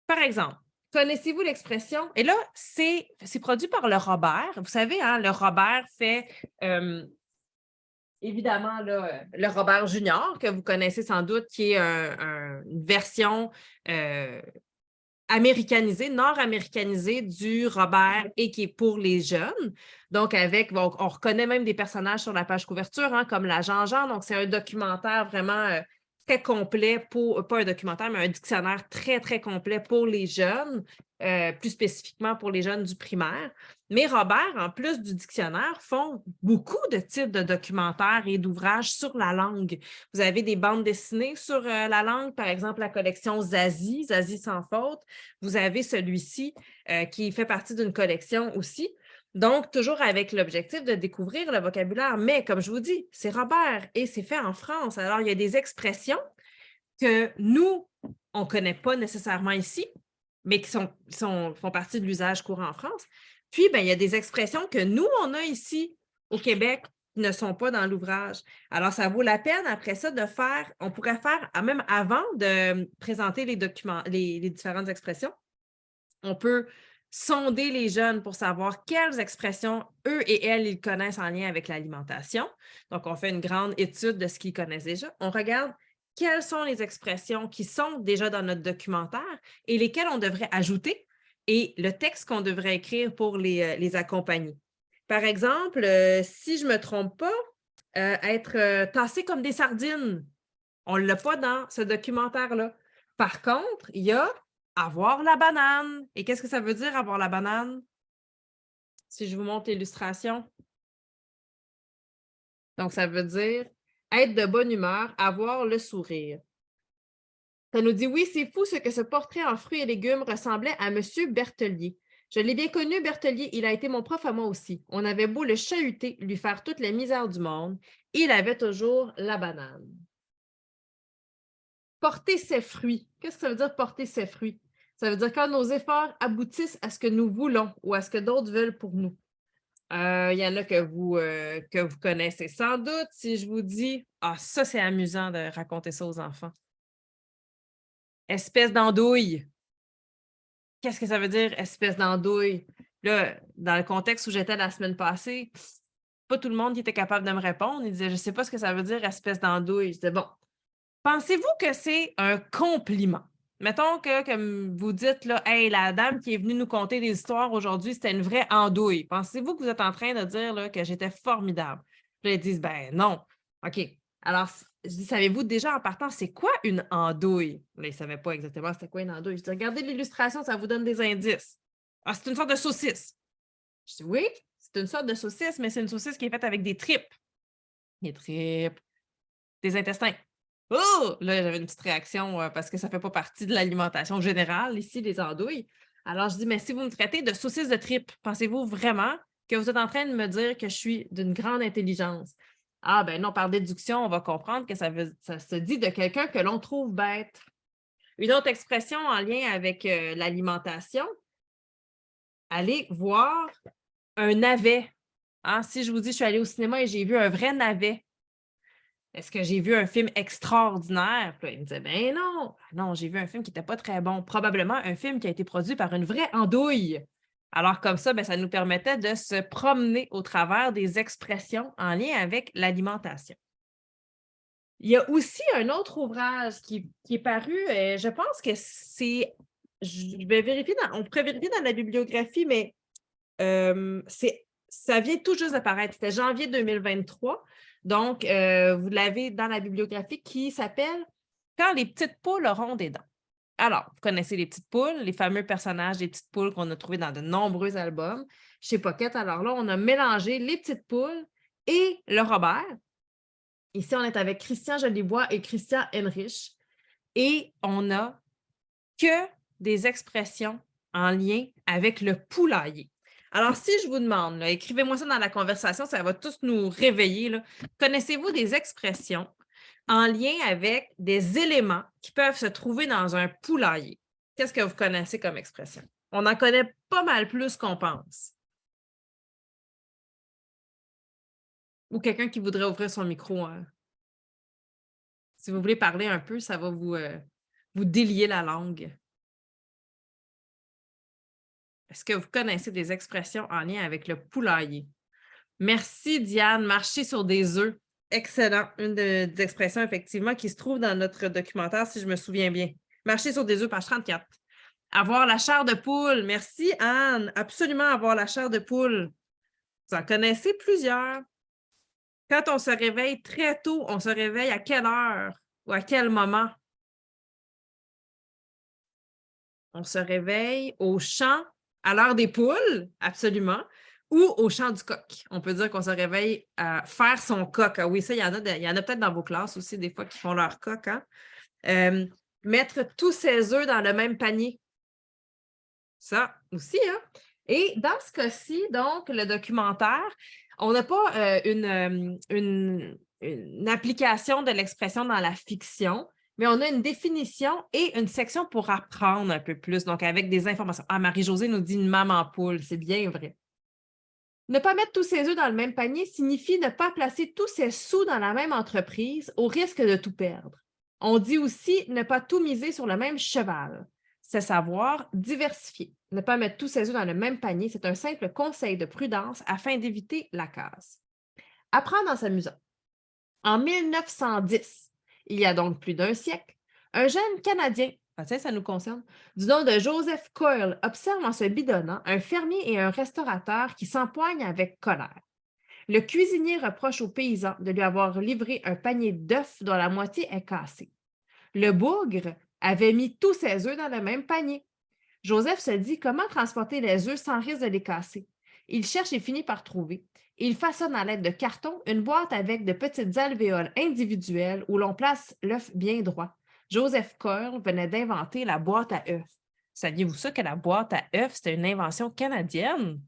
Speaker 1: Par exemple, connaissez-vous l'expression? Et là, c'est produit par le Robert. Vous savez, hein, le Robert fait évidemment là, le Robert Junior, que vous connaissez sans doute, qui est une version américanisée, nord-américanisée du Robert et qui est pour les jeunes. Donc, on reconnaît même des personnages sur la page couverture, hein, comme la Jean-Jean. Donc, c'est un documentaire vraiment très complet pas un documentaire, mais un dictionnaire très, très complet pour les jeunes, plus spécifiquement pour les jeunes du primaire. Mais Robert, en plus du dictionnaire, font beaucoup de types de documentaires et d'ouvrages sur la langue. Vous avez des bandes dessinées sur la langue, par exemple la collection Zazie, Zazie sans faute. Vous avez celui-ci qui fait partie d'une collection aussi. Donc, toujours avec l'objectif de découvrir le vocabulaire. Mais comme je vous dis, c'est Robert et c'est fait en France. Alors, il y a des expressions que nous, on ne connaît pas nécessairement ici, mais qui font partie de l'usage courant en France. Puis, ben, il y a des expressions que nous, on a ici au Québec qui ne sont pas dans l'ouvrage. Alors, ça vaut la peine après ça de faire, on pourrait faire, même avant de présenter les documents, les différentes expressions, on peut sonder les jeunes pour savoir quelles expressions, eux et elles, ils connaissent en lien avec l'alimentation. Donc, on fait une grande étude de ce qu'ils connaissent déjà. On regarde quelles sont les expressions qui sont déjà dans notre documentaire et lesquelles on devrait ajouter et le texte qu'on devrait écrire pour les accompagner. Par exemple, si je ne me trompe pas, être tassé comme des sardines, on ne l'a pas dans ce documentaire-là. Par contre, il y a avoir la banane. Et qu'est-ce que ça veut dire avoir la banane? Si je vous montre l'illustration. Donc, ça veut dire être de bonne humeur, avoir le sourire. Ça nous dit, oui, c'est fou ce que ce portrait en fruits et légumes ressemblait à M. Berthelier. Je l'ai bien connu, Berthelier, il a été mon prof à moi aussi. On avait beau le chahuter, lui faire toutes les misères du monde, il avait toujours la banane. Porter ses fruits. Qu'est-ce que ça veut dire porter ses fruits? Ça veut dire quand nos efforts aboutissent à ce que nous voulons ou à ce que d'autres veulent pour nous. Il y en a que vous connaissez sans doute. Si je vous dis, ah, ça, c'est amusant de raconter ça aux enfants. Espèce d'andouille. Qu'est-ce que ça veut dire, espèce d'andouille? Là, dans le contexte où j'étais la semaine passée, pas tout le monde qui était capable de me répondre. Il disait, je ne sais pas ce que ça veut dire, espèce d'andouille. Je disais, bon, pensez-vous que c'est un compliment? Mettons que, comme vous dites, là, hey, la dame qui est venue nous conter des histoires aujourd'hui, c'était une vraie andouille. Pensez-vous que vous êtes en train de dire là, que j'étais formidable? Puis là, ils disent, ben non. OK. Alors, je dis, savez-vous déjà en partant, c'est quoi une andouille? Là, ils ne savaient pas exactement c'était quoi une andouille. Je dis, regardez l'illustration, ça vous donne des indices. Ah, c'est une sorte de saucisse. Je dis, oui, c'est une sorte de saucisse, mais c'est une saucisse qui est faite avec des tripes. Des tripes, des intestins. Oh! Là, j'avais une petite réaction parce que ça ne fait pas partie de l'alimentation générale ici, les andouilles. Alors, je dis, mais si vous me traitez de saucisse de tripes, pensez-vous vraiment que vous êtes en train de me dire que je suis d'une grande intelligence? Ah, ben non, par déduction, on va comprendre que ça se dit de quelqu'un que l'on trouve bête. Une autre expression en lien avec l'alimentation, allez voir un navet. Hein? Si je vous dis, je suis allée au cinéma et j'ai vu un vrai navet, est-ce que j'ai vu un film extraordinaire? Puis là, il me disait, ben non, non, j'ai vu un film qui n'était pas très bon. Probablement un film qui a été produit par une vraie andouille. Alors, comme ça, ben, ça nous permettait de se promener au travers des expressions en lien avec l'alimentation. Il y a aussi un autre ouvrage qui est paru, je pense que c'est, je vais vérifier, on pourrait vérifier dans la bibliographie, mais ça vient tout juste d'apparaître. C'était janvier 2023. Donc, vous l'avez dans la bibliographie qui s'appelle « Quand les petites poules auront des dents ». Alors, vous connaissez les petites poules, les fameux personnages des petites poules qu'on a trouvés dans de nombreux albums chez Pocket. Alors là, on a mélangé les petites poules et le Robert. Ici, on est avec Christian Jolibois et Christian Henrich. Et on n'a que des expressions en lien avec le poulailler. Alors, si je vous demande, écrivez-moi ça dans la conversation, ça va tous nous réveiller. Là. Connaissez-vous des expressions en lien avec des éléments qui peuvent se trouver dans un poulailler? Qu'est-ce que vous connaissez comme expression? On en connaît pas mal plus qu'on pense. Ou quelqu'un qui voudrait ouvrir son micro. Hein? Si vous voulez parler un peu, ça va vous délier la langue. Est-ce que vous connaissez des expressions en lien avec le poulailler? Merci, Diane. Marcher sur des œufs. Excellent. Une des expressions, effectivement, qui se trouve dans notre documentaire, si je me souviens bien. Marcher sur des œufs, page 34. Avoir la chair de poule. Merci, Anne. Absolument avoir la chair de poule. Vous en connaissez plusieurs. Quand on se réveille très tôt, on se réveille à quelle heure ou à quel moment? On se réveille au chant à l'heure des poules, absolument, ou au chant du coq. On peut dire qu'on se réveille à faire son coq. Ah oui, ça, il y en a peut-être dans vos classes aussi, des fois, qui font leur coq. Hein? Mettre tous ses œufs dans le même panier. Ça aussi, hein? Et dans ce cas-ci, donc, le documentaire, on n'a pas une application de l'expression dans la fiction, mais on a une définition et une section pour apprendre un peu plus, donc avec des informations. Ah, Marie-Josée nous dit une maman poule, c'est bien vrai. Ne pas mettre tous ses œufs dans le même panier signifie ne pas placer tous ses sous dans la même entreprise au risque de tout perdre. On dit aussi ne pas tout miser sur le même cheval. C'est savoir diversifier. Ne pas mettre tous ses œufs dans le même panier, c'est un simple conseil de prudence afin d'éviter la casse. Apprendre en s'amusant. En 1910, il y a donc plus d'un siècle, un jeune Canadien, ça nous concerne, du nom de Joseph Coyle, observe en se bidonnant un fermier et un restaurateur qui s'empoignent avec colère. Le cuisinier reproche au paysan de lui avoir livré un panier d'œufs dont la moitié est cassée. Le bougre avait mis tous ses œufs dans le même panier. Joseph se dit comment transporter les œufs sans risque de les casser. Il cherche et finit par trouver. Il façonne à l'aide de carton une boîte avec de petites alvéoles individuelles où l'on place l'œuf bien droit. Joseph Coyle venait d'inventer la boîte à œufs. Saviez-vous ça que la boîte à œufs, c'était une invention canadienne?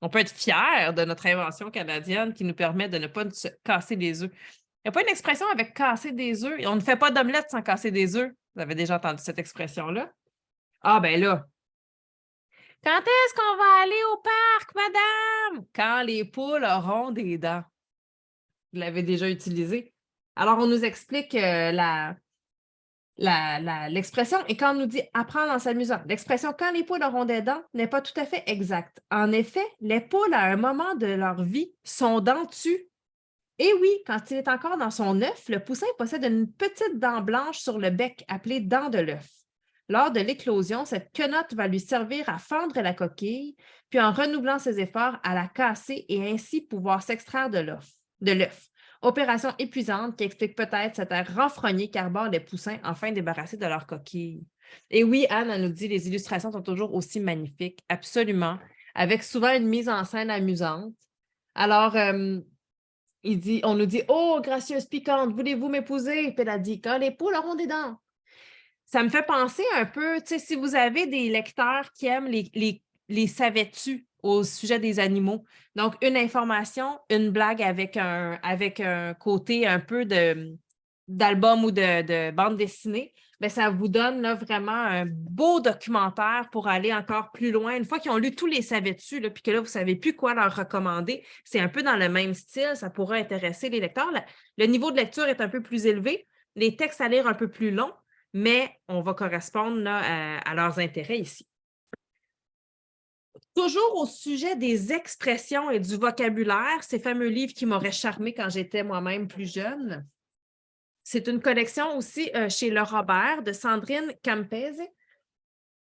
Speaker 1: On peut être fiers de notre invention canadienne qui nous permet de ne pas se casser des œufs. Il n'y a pas une expression avec casser des œufs. On ne fait pas d'omelette sans casser des œufs. Vous avez déjà entendu cette expression-là? Ah, ben là. Quand est-ce qu'on va aller au parc, madame? Quand les poules auront des dents. Vous l'avez déjà utilisé. Alors, on nous explique l'expression et quand on nous dit apprendre en s'amusant, l'expression quand les poules auront des dents n'est pas tout à fait exacte. En effet, les poules, à un moment de leur vie, sont dentues. Et oui, quand il est encore dans son œuf, le poussin possède une petite dent blanche sur le bec appelée dent de l'œuf. Lors de l'éclosion, cette quenotte va lui servir à fendre la coquille, puis en renouvelant ses efforts, à la casser et ainsi pouvoir s'extraire de l'œuf. Opération épuisante qui explique peut-être cet air renfrogné qu'arborent les poussins enfin débarrassés de leur coquille. Et oui, Anne, elle nous dit les illustrations sont toujours aussi magnifiques, absolument, avec souvent une mise en scène amusante. Alors, on nous dit oh, gracieuse piquante, voulez-vous m'épouser? Puis elle a dit quand les poules auront des dents. Ça me fait penser un peu, tu sais, si vous avez des lecteurs qui aiment les savais-tu au sujet des animaux. Donc, une information, une blague avec un côté un peu d'album ou de bande dessinée, bien, ça vous donne là, vraiment un beau documentaire pour aller encore plus loin. Une fois qu'ils ont lu tous les savais-tu, puis que là, vous ne savez plus quoi leur recommander, c'est un peu dans le même style, ça pourrait intéresser les lecteurs. Le niveau de lecture est un peu plus élevé, les textes à lire un peu plus longs, mais on va correspondre là, à leurs intérêts ici. Toujours au sujet des expressions et du vocabulaire, ces fameux livres qui m'auraient charmé quand j'étais moi-même plus jeune. C'est une collection aussi chez Le Robert de Sandrine Campese.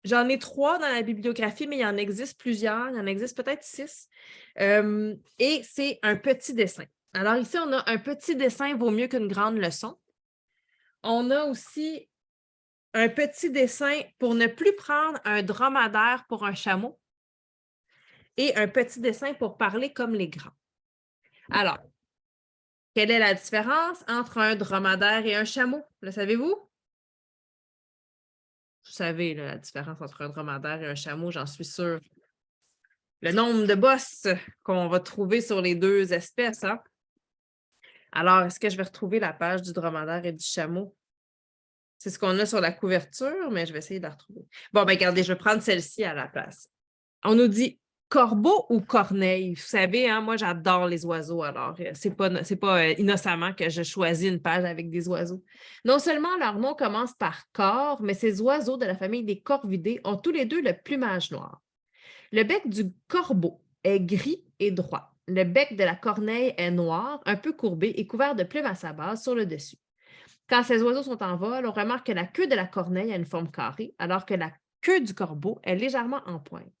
Speaker 1: J'en ai 3 dans la bibliographie, mais il y en existe plusieurs. Il y en existe peut-être 6. Et c'est un petit dessin. Alors ici, on a un petit dessin vaut mieux qu'une grande leçon. On a aussi un petit dessin pour ne plus prendre un dromadaire pour un chameau et un petit dessin pour parler comme les grands. Alors, quelle est la différence entre un dromadaire et un chameau? Le savez-vous? Vous savez là, la différence entre un dromadaire et un chameau, j'en suis sûre. Le nombre de bosses qu'on va trouver sur les 2 espèces. Hein? Alors, est-ce que je vais retrouver la page du dromadaire et du chameau? C'est ce qu'on a sur la couverture, mais je vais essayer de la retrouver. Bon, bien, regardez, je vais prendre celle-ci à la place. On nous dit corbeau ou corneille. Vous savez, hein, moi, j'adore les oiseaux, alors c'est pas innocemment que je choisis une page avec des oiseaux. Non seulement leur nom commence par corps, mais ces oiseaux de la famille des corvidés ont tous les 2 le plumage noir. Le bec du corbeau est gris et droit. Le bec de la corneille est noir, un peu courbé et couvert de plumes à sa base sur le dessus. Quand ces oiseaux sont en vol, on remarque que la queue de la corneille a une forme carrée, alors que la queue du corbeau est légèrement en pointe.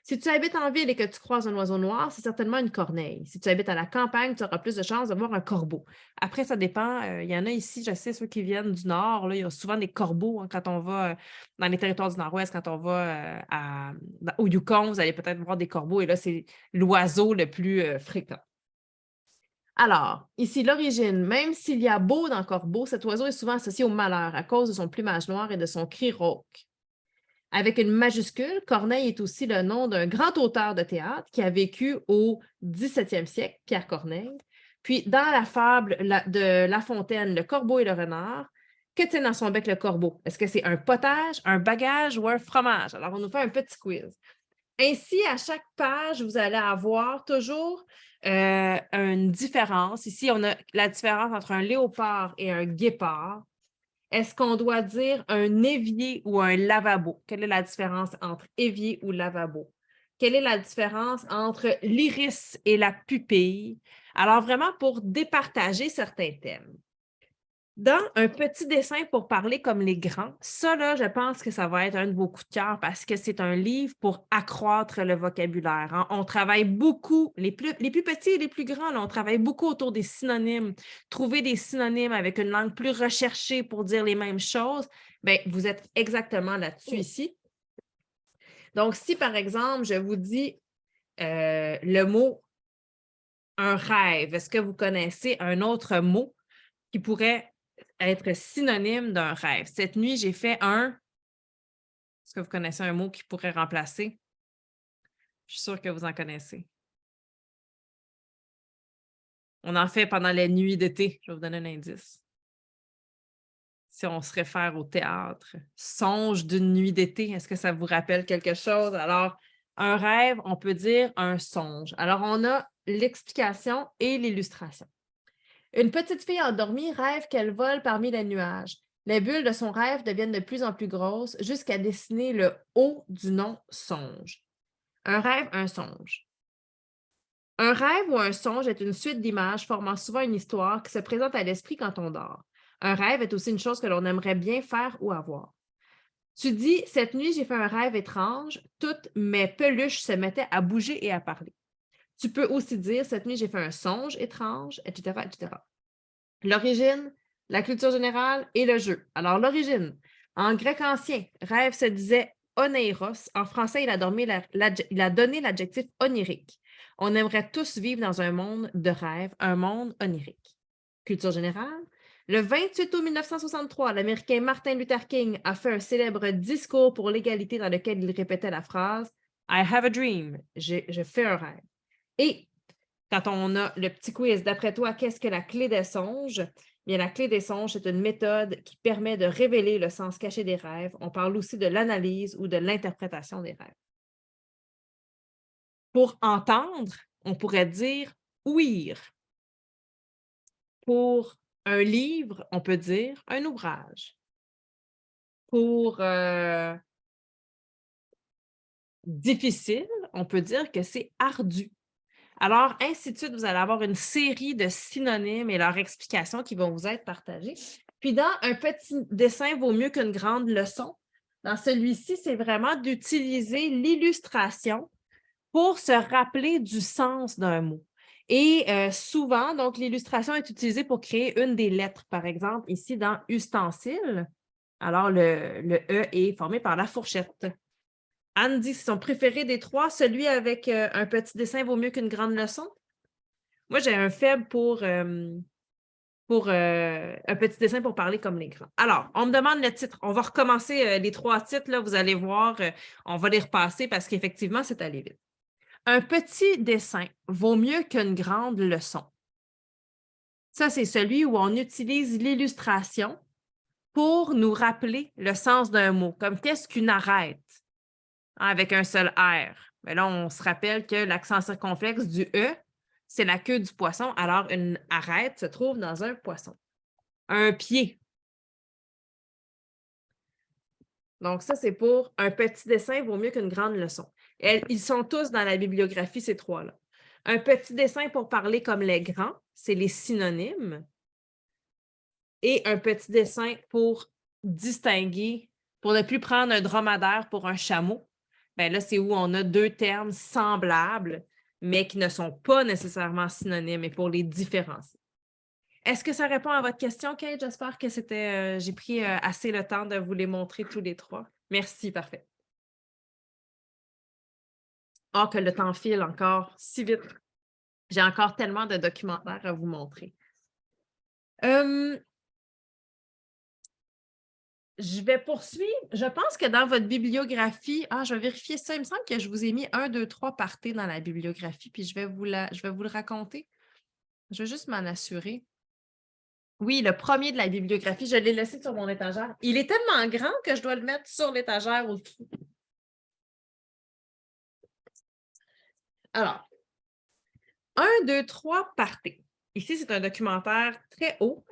Speaker 1: Si tu habites en ville et que tu croises un oiseau noir, c'est certainement une corneille. Si tu habites à la campagne, tu auras plus de chances de voir un corbeau. Après, ça dépend. Il y en a ici, je sais, ceux qui viennent du nord, là, il y a souvent des corbeaux hein, quand on va dans les territoires du nord-ouest, quand on va au Yukon, vous allez peut-être voir des corbeaux et là, c'est l'oiseau le plus fréquent. Alors, ici, l'origine, même s'il y a beau dans corbeau, cet oiseau est souvent associé au malheur à cause de son plumage noir et de son cri rauque. Avec une majuscule, Corneille est aussi le nom d'un grand auteur de théâtre qui a vécu au 17e siècle, Pierre Corneille. Puis, dans la fable de La Fontaine, Le corbeau et le renard, que tient dans son bec le corbeau? Est-ce que c'est un potage, un bagage ou un fromage? Alors, on nous fait un petit quiz. Ainsi, à chaque page, vous allez avoir toujours une différence. Ici, on a la différence entre un léopard et un guépard. Est-ce qu'on doit dire un évier ou un lavabo? Quelle est la différence entre évier ou lavabo? Quelle est la différence entre l'iris et la pupille? Alors, vraiment pour départager certains thèmes. Dans un petit dessin pour parler comme les grands, ça, là, je pense que ça va être un de vos coups de cœur parce que c'est un livre pour accroître le vocabulaire. Hein. On travaille beaucoup, les plus petits et les plus grands, là, on travaille beaucoup autour des synonymes. Trouver des synonymes avec une langue plus recherchée pour dire les mêmes choses, bien, vous êtes exactement là-dessus ici. Donc, si par exemple, je vous dis le mot un rêve, est-ce que vous connaissez un autre mot qui pourrait être synonyme d'un rêve? Cette nuit, j'ai fait un... Est-ce que vous connaissez un mot qui pourrait remplacer? Je suis sûre que vous en connaissez. On en fait pendant les nuits d'été. Je vais vous donner un indice. Si on se réfère au théâtre, songe d'une nuit d'été, est-ce que ça vous rappelle quelque chose? Alors, un rêve, on peut dire un songe. Alors, on a l'explication et l'illustration. Une petite fille endormie rêve qu'elle vole parmi les nuages. Les bulles de son rêve deviennent de plus en plus grosses jusqu'à dessiner le haut du nom songe. Un rêve, un songe. Un rêve ou un songe est une suite d'images formant souvent une histoire qui se présente à l'esprit quand on dort. Un rêve est aussi une chose que l'on aimerait bien faire ou avoir. Tu dis, cette nuit, j'ai fait un rêve étrange, toutes mes peluches se mettaient à bouger et à parler. Tu peux aussi dire, cette nuit, j'ai fait un songe étrange, etc., etc. L'origine, la culture générale et le jeu. Alors, l'origine. En grec ancien, rêve se disait oneiros. En français, il a donné l'adjectif onirique. On aimerait tous vivre dans un monde de rêve, un monde onirique. Culture générale. Le 28 août 1963, l'Américain Martin Luther King a fait un célèbre discours pour l'égalité dans lequel il répétait la phrase I have a dream. Je fais un rêve. Et quand on a le petit quiz, d'après toi, qu'est-ce que la clé des songes? Bien, la clé des songes, c'est une méthode qui permet de révéler le sens caché des rêves. On parle aussi de l'analyse ou de l'interprétation des rêves. Pour entendre, on pourrait dire ouïr. Pour un livre, on peut dire un ouvrage. Pour difficile, on peut dire que c'est ardu. Alors, ainsi de suite, vous allez avoir une série de synonymes et leurs explications qui vont vous être partagées. Puis, dans un petit dessin vaut mieux qu'une grande leçon. Dans celui-ci, c'est vraiment d'utiliser l'illustration pour se rappeler du sens d'un mot. Et souvent, donc, l'illustration est utilisée pour créer une des lettres. Par exemple, ici, dans ustensile, alors le E est formé par la fourchette. Anne dit, c'est son préféré des trois, celui avec un petit dessin vaut mieux qu'une grande leçon. Moi, j'ai un faible pour un petit dessin pour parler comme les grands. Alors, on me demande le titre. On va recommencer les trois titres, là, vous allez voir, on va les repasser parce qu'effectivement, c'est allé vite. Un petit dessin vaut mieux qu'une grande leçon. Ça, c'est celui où on utilise l'illustration pour nous rappeler le sens d'un mot, comme qu'est-ce qu'une arête? Avec un seul R. Mais là, on se rappelle que l'accent circonflexe du E, c'est la queue du poisson, alors une arête se trouve dans un poisson. Un pied. Donc, ça, c'est pour un petit dessin vaut mieux qu'une grande leçon. Ils sont tous dans la bibliographie, ces trois-là. Un petit dessin pour parler comme les grands, c'est les synonymes. Et un petit dessin pour distinguer, pour ne plus prendre un dromadaire pour un chameau. Bien là, c'est où on a deux termes semblables, mais qui ne sont pas nécessairement synonymes, et pour les différencier. Est-ce que ça répond à votre question, Kate? J'espère que j'ai pris assez le temps de vous les montrer tous les trois. Merci, parfait. Oh, que le temps file encore si vite. J'ai encore tellement de documentaires à vous montrer. Je vais poursuivre. Je pense que dans votre bibliographie, je vais vérifier ça. Il me semble que je vous ai mis 1, 2, 3 parties dans la bibliographie, puis je vais vous le raconter. Je vais juste m'en assurer. Oui, le premier de la bibliographie, je l'ai laissé sur mon étagère. Il est tellement grand que je dois le mettre sur l'étagère au-dessus. Alors, 1, 2, 3 parties. Ici, c'est un documentaire très haut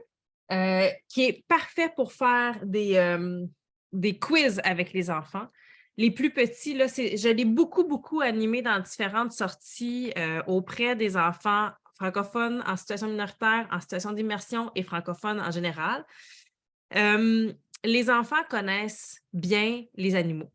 Speaker 1: qui est parfait pour faire des quiz avec les enfants. Les plus petits, là, je l'ai beaucoup, beaucoup animé dans différentes sorties auprès des enfants francophones en situation minoritaire, en situation d'immersion et francophones en général. Les enfants connaissent bien les animaux.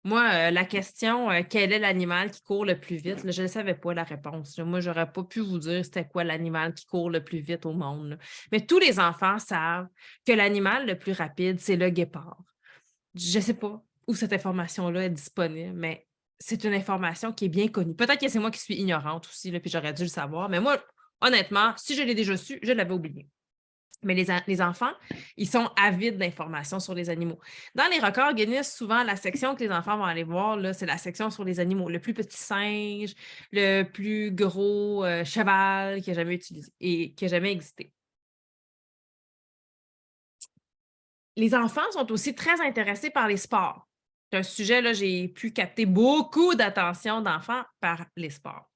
Speaker 1: Moi, la question quel est l'animal qui court le plus vite, là, je ne savais pas la réponse. Là. Moi, je n'aurais pas pu vous dire c'était quoi l'animal qui court le plus vite au monde. Là. Mais tous les enfants savent que l'animal le plus rapide, c'est le guépard. Je ne sais pas où cette information-là est disponible, mais c'est une information qui est bien connue. Peut-être que c'est moi qui suis ignorante aussi, là, puis j'aurais dû le savoir. Mais moi, honnêtement, si je l'ai déjà su, je l'avais oublié. Mais les enfants, ils sont avides d'informations sur les animaux. Dans les records Guinness, souvent, la section que les enfants vont aller voir, là, c'est la section sur les animaux. Le plus petit singe, le plus gros cheval qui a jamais utilisé et qui a jamais existé. Les enfants sont aussi très intéressés par les sports. C'est un sujet, là, j'ai pu capter beaucoup d'attention d'enfants par les sports.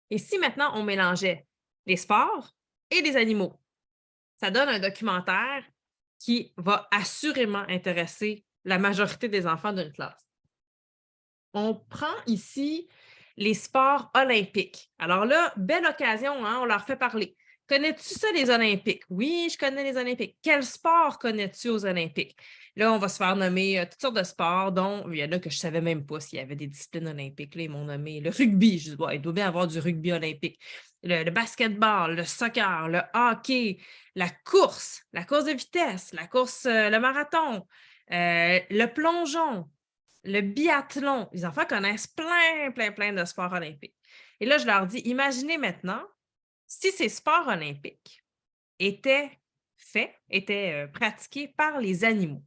Speaker 1: Et si maintenant on mélangeait les sports et les animaux, ça donne un documentaire qui va assurément intéresser la majorité des enfants d'une classe. On prend ici les sports olympiques. Alors là, belle occasion, hein, on leur fait parler. Connais-tu ça, les Olympiques? Oui, je connais les Olympiques. Quel sport connais-tu aux Olympiques? Là, on va se faire nommer toutes sortes de sports, dont il y en a que je ne savais même pas s'il y avait des disciplines olympiques. Là, ils m'ont nommé le rugby. Je dis, ouais, il doit bien avoir du rugby olympique. Le basketball, le soccer, le hockey, la course de vitesse, la course, le marathon, le plongeon, le biathlon. Les enfants connaissent plein de sports olympiques. Et là, je leur dis, imaginez maintenant si ces sports olympiques étaient pratiqués par les animaux.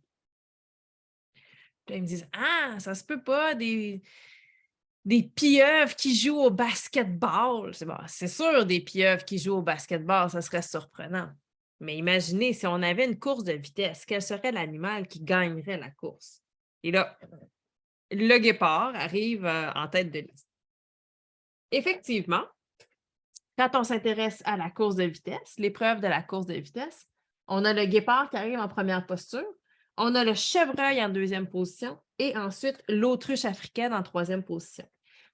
Speaker 1: Puis là, ils me disent, ah, ça se peut pas, des pieuvres qui jouent au basketball. C'est sûr, des pieuvres qui jouent au basketball, ça serait surprenant. Mais imaginez, si on avait une course de vitesse, quel serait l'animal qui gagnerait la course? Et là, le guépard arrive en tête de liste. Effectivement, quand on s'intéresse à la course de vitesse, l'épreuve de la course de vitesse, on a le guépard qui arrive en première posture, on a le chevreuil en deuxième position et ensuite l'autruche africaine en troisième position.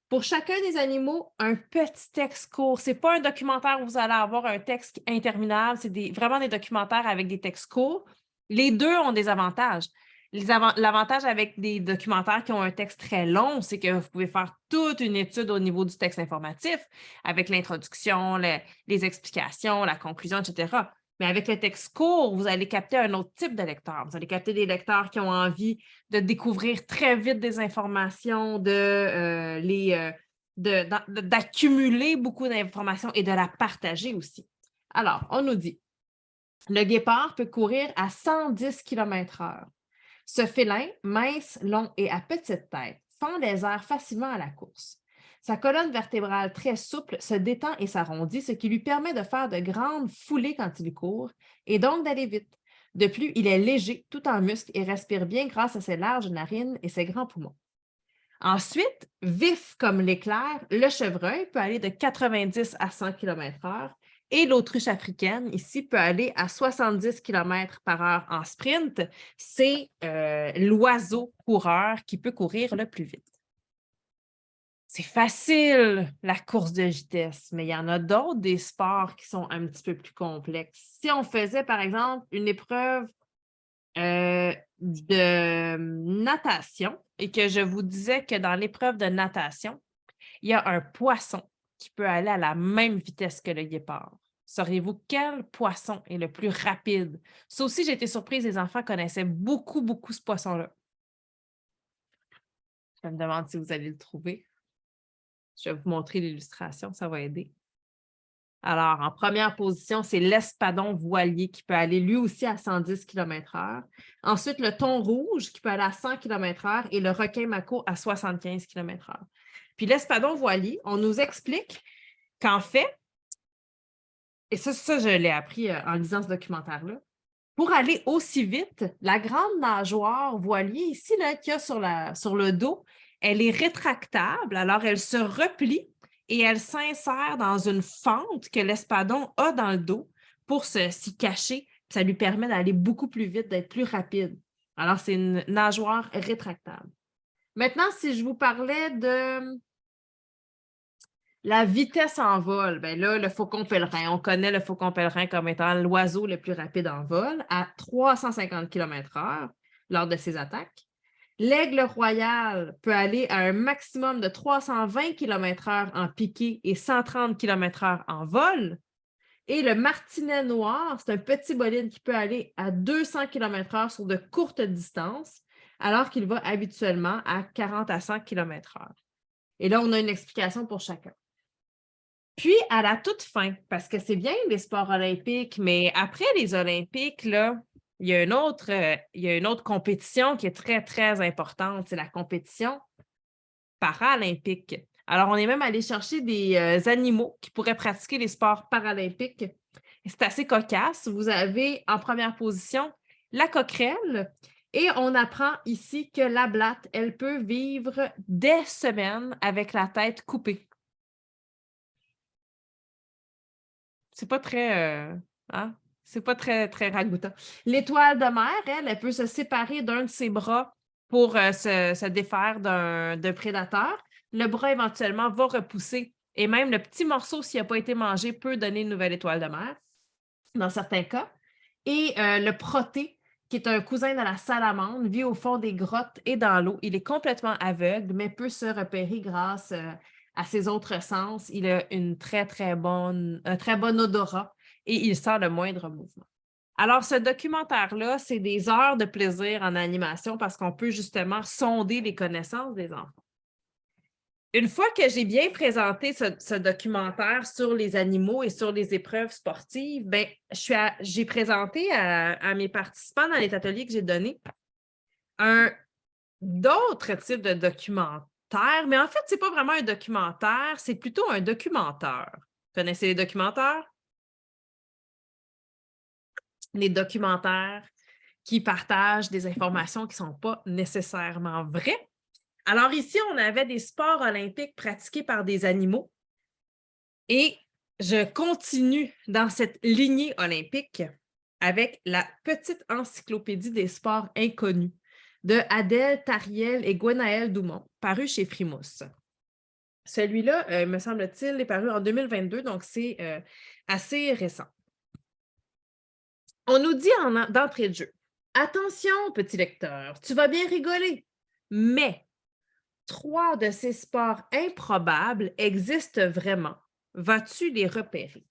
Speaker 1: Pour chacun des animaux, un petit texte court. Ce n'est pas un documentaire où vous allez avoir un texte interminable, c'est vraiment des documentaires avec des textes courts. Les deux ont des avantages. L'avantage avec des documentaires qui ont un texte très long, c'est que vous pouvez faire toute une étude au niveau du texte informatif avec l'introduction, les explications, la conclusion, etc. Mais avec le texte court, vous allez capter un autre type de lecteur. Vous allez capter des lecteurs qui ont envie de découvrir très vite des informations, d'accumuler beaucoup d'informations et de la partager aussi. Alors, on nous dit, le guépard peut courir à 110 km/h. Ce félin, mince, long et à petite tête, fend les airs facilement à la course. Sa colonne vertébrale très souple se détend et s'arrondit, ce qui lui permet de faire de grandes foulées quand il court et donc d'aller vite. De plus, il est léger, tout en muscles et respire bien grâce à ses larges narines et ses grands poumons. Ensuite, vif comme l'éclair, le chevreuil peut aller de 90 à 100 km/h et l'autruche africaine, ici, peut aller à 70 km/h en sprint. C'est l'oiseau coureur qui peut courir le plus vite. C'est facile, la course de vitesse, mais il y en a d'autres, des sports qui sont un petit peu plus complexes. Si on faisait, par exemple, une épreuve de natation et que je vous disais que dans l'épreuve de natation, il y a un poisson qui peut aller à la même vitesse que le guépard. Sauriez-vous quel poisson est le plus rapide? Ça aussi, j'ai été surprise, les enfants connaissaient beaucoup ce poisson-là. Je me demande si vous allez le trouver. Je vais vous montrer l'illustration, ça va aider. Alors, en première position, c'est l'espadon voilier qui peut aller lui aussi à 110 km/h. Ensuite, le thon rouge qui peut aller à 100 km/h et le requin mako à 75 km/h. Puis l'espadon voilier, on nous explique qu'en fait, et ça je l'ai appris en lisant ce documentaire-là, pour aller aussi vite, la grande nageoire voilier ici qu'il y a sur le dos, elle est rétractable, alors elle se replie et elle s'insère dans une fente que l'espadon a dans le dos pour s'y cacher. Ça lui permet d'aller beaucoup plus vite, d'être plus rapide. Alors, c'est une nageoire rétractable. Maintenant, si je vous parlais de la vitesse en vol, bien là, le faucon pèlerin, on connaît le faucon pèlerin comme étant l'oiseau le plus rapide en vol à 350 km/h lors de ses attaques. L'aigle royal peut aller à un maximum de 320 km/h en piqué et 130 km/h en vol. Et le martinet noir, c'est un petit bolide qui peut aller à 200 km/h sur de courtes distances, alors qu'il va habituellement à 40 à 100 km/h. Et là, on a une explication pour chacun. Puis, à la toute fin, parce que c'est bien les sports olympiques, mais après les Olympiques, là, il y a une autre compétition qui est très importante, c'est la compétition paralympique. Alors, on est même allé chercher des animaux qui pourraient pratiquer les sports paralympiques. C'est assez cocasse. Vous avez en première position la coquerelle et on apprend ici que la blatte, elle peut vivre des semaines avec la tête coupée. C'est pas très, c'est pas très ragoûtant. L'étoile de mer, elle peut se séparer d'un de ses bras pour se défaire d'un prédateur. le bras éventuellement va repousser et même le petit morceau, s'il n'a pas été mangé, peut donner une nouvelle étoile de mer, dans certains cas. Et le protée, qui est un cousin de la salamandre, vit au fond des grottes et dans l'eau. Il est complètement aveugle, mais peut se repérer grâce à ses autres sens. Il a un très bon odorat et il sent le moindre mouvement. Alors, ce documentaire-là, c'est des heures de plaisir en animation parce qu'on peut justement sonder les connaissances des enfants. Une fois que j'ai bien présenté ce documentaire sur les animaux et sur les épreuves sportives, ben, j'ai présenté à mes participants dans les ateliers que j'ai donnés d'autres types de documentaires, mais en fait, ce n'est pas vraiment un documentaire, c'est plutôt un documentaire. Vous connaissez les documentaires? Les documentaires qui partagent des informations qui ne sont pas nécessairement vraies. Alors ici, on avait des sports olympiques pratiqués par des animaux et je continue dans cette lignée olympique avec la petite encyclopédie des sports inconnus de Adèle Tariel et Gwenaëlle Doumont, paru chez Frimousse. Celui-là, me semble-t-il, est paru en 2022, donc c'est assez récent. On nous dit d'entrée de jeu, « Attention, petit lecteur, tu vas bien rigoler, mais 3 de ces sports improbables existent vraiment. Vas-tu les repérer? »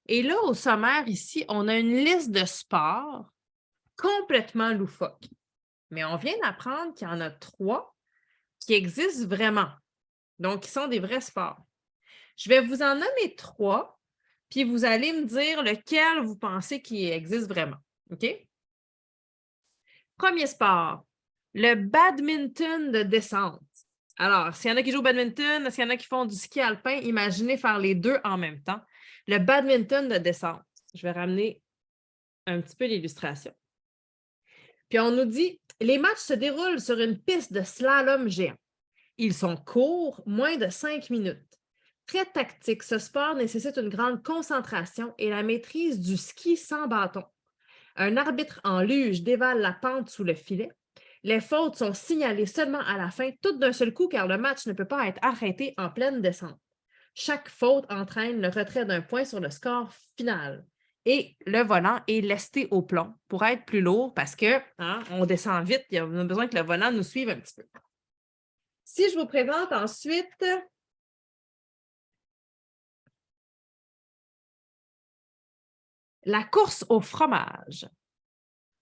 Speaker 1: Et là, au sommaire, ici, on a une liste de sports complètement loufoques. Mais on vient d'apprendre qu'il y en a 3 qui existent vraiment. Donc, qui sont des vrais sports. Je vais vous en nommer 3, puis vous allez me dire lequel vous pensez qui existe vraiment. OK? Premier sport, le badminton de descente. Alors, s'il y en a qui jouent au badminton, s'il y en a qui font du ski alpin, imaginez faire les deux en même temps. Le badminton de descente. Je vais ramener un petit peu l'illustration. Puis on nous dit, les matchs se déroulent sur une piste de slalom géant. Ils sont courts, moins de 5 minutes. Très tactique, ce sport nécessite une grande concentration et la maîtrise du ski sans bâton. Un arbitre en luge dévale la pente sous le filet. Les fautes sont signalées seulement à la fin, toutes d'un seul coup, car le match ne peut pas être arrêté en pleine descente. Chaque faute entraîne le retrait d'un point sur le score final. Et le volant est lesté au plomb pour être plus lourd parce qu'on descend vite, on a besoin que le volant nous suive un petit peu. Si je vous présente ensuite la course au fromage.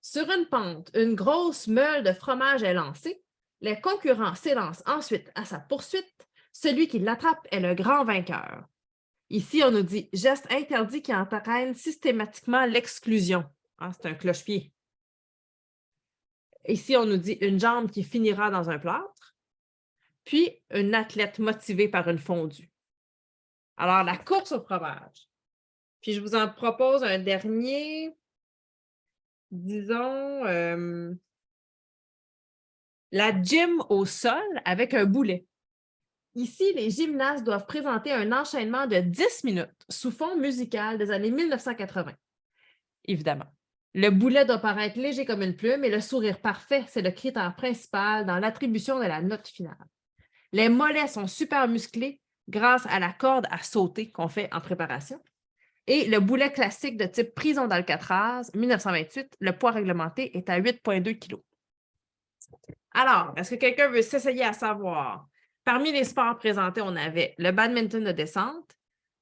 Speaker 1: Sur une pente, une grosse meule de fromage est lancée. Les concurrents s'élancent ensuite à sa poursuite. Celui qui l'attrape est le grand vainqueur. Ici, on nous dit « geste interdit qui entraîne systématiquement l'exclusion ». C'est un cloche-pied. Ici, on nous dit « une jambe qui finira dans un plâtre ». Puis, un athlète motivé par une fondue. Alors, la course au fromage. Puis, je vous en propose un dernier, disons, la gym au sol avec un boulet. Ici, les gymnastes doivent présenter un enchaînement de 10 minutes sous fond musical des années 1980. Évidemment. Le boulet doit paraître léger comme une plume et le sourire parfait, c'est le critère principal dans l'attribution de la note finale. Les mollets sont super musclés grâce à la corde à sauter qu'on fait en préparation. Et le boulet classique de type prison d'Alcatraz, 1928, le poids réglementé est à 8,2 kg. Alors, est-ce que quelqu'un veut s'essayer à savoir? Parmi les sports présentés, on avait le badminton de descente,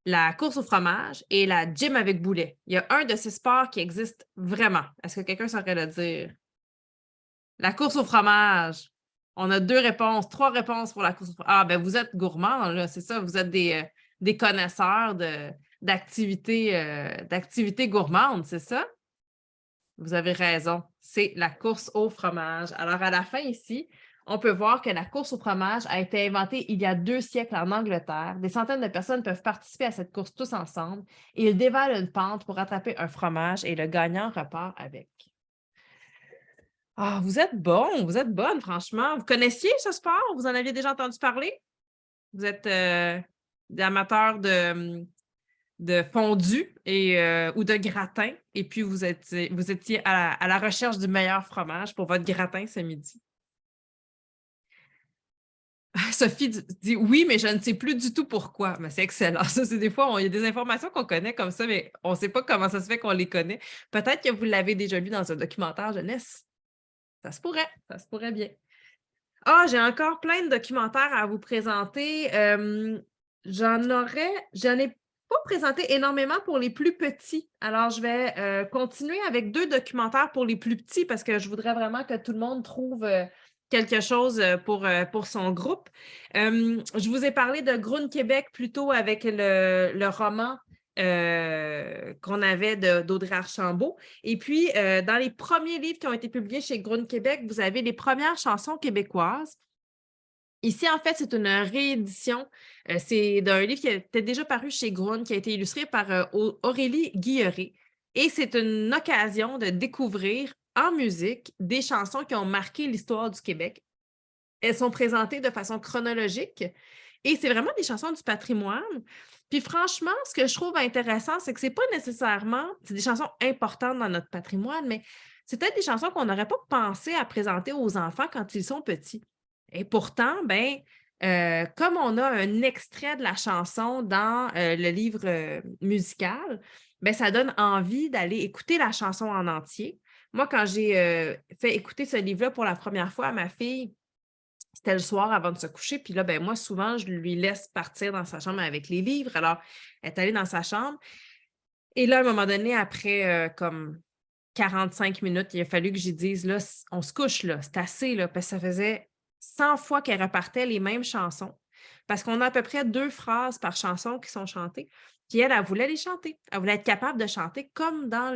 Speaker 1: la course au fromage et la gym avec boulet. Il y a un de ces sports qui existe vraiment. Est-ce que quelqu'un saurait le dire? La course au fromage. On a 2 réponses, 3 réponses pour la course au fromage. Ah, ben vous êtes gourmands, là, c'est ça. Vous êtes des connaisseurs d'activités gourmandes, c'est ça? Vous avez raison. C'est la course au fromage. Alors, à la fin ici, on peut voir que la course au fromage a été inventée il y a 2 siècles en Angleterre. Des centaines de personnes peuvent participer à cette course tous ensemble et ils dévalent une pente pour attraper un fromage et le gagnant repart avec. Ah, vous êtes bons, vous êtes bonnes, franchement. Vous connaissiez ce sport? Vous en aviez déjà entendu parler? Vous êtes des amateurs de fondue ou de gratin et puis vous étiez à la recherche du meilleur fromage pour votre gratin ce midi. Sophie dit oui, mais je ne sais plus du tout pourquoi. Mais c'est excellent. Ça, c'est des fois, il y a des informations qu'on connaît comme ça, mais on ne sait pas comment ça se fait qu'on les connaît. Peut-être que vous l'avez déjà lu dans un documentaire jeunesse. Ça se pourrait bien. Ah, j'ai encore plein de documentaires à vous présenter. J'en ai pas présenté énormément pour les plus petits. Alors, je vais continuer avec 2 documentaires pour les plus petits parce que je voudrais vraiment que tout le monde trouve quelque chose pour son groupe. Je vous ai parlé de Groune Québec plutôt avec le roman qu'on avait d'Audrey Archambault. Et puis, dans les premiers livres qui ont été publiés chez Groune Québec, vous avez les premières chansons québécoises. Ici, en fait, c'est une réédition. C'est d'un livre qui était déjà paru chez Groune, qui a été illustré par Aurélie Guilleret. Et c'est une occasion de découvrir en musique des chansons qui ont marqué l'histoire du Québec. Elles sont présentées de façon chronologique et c'est vraiment des chansons du patrimoine. Puis franchement, ce que je trouve intéressant, c'est que c'est pas nécessairement, c'est des chansons importantes dans notre patrimoine, mais c'est peut-être des chansons qu'on n'aurait pas pensé à présenter aux enfants quand ils sont petits. Et pourtant, comme on a un extrait de la chanson dans le livre musical, ça donne envie d'aller écouter la chanson en entier. Moi, quand j'ai fait écouter ce livre-là pour la première fois à ma fille, c'était le soir avant de se coucher. Puis là, moi, souvent, je lui laisse partir dans sa chambre avec les livres. Alors, elle est allée dans sa chambre. Et là, à un moment donné, après comme 45 minutes, il a fallu que j'y dise, là, on se couche, là, c'est assez, là, parce que ça faisait 100 fois qu'elle repartait les mêmes chansons. Parce qu'on a à peu près 2 phrases par chanson qui sont chantées. Puis elle voulait les chanter. Elle voulait être capable de chanter comme dans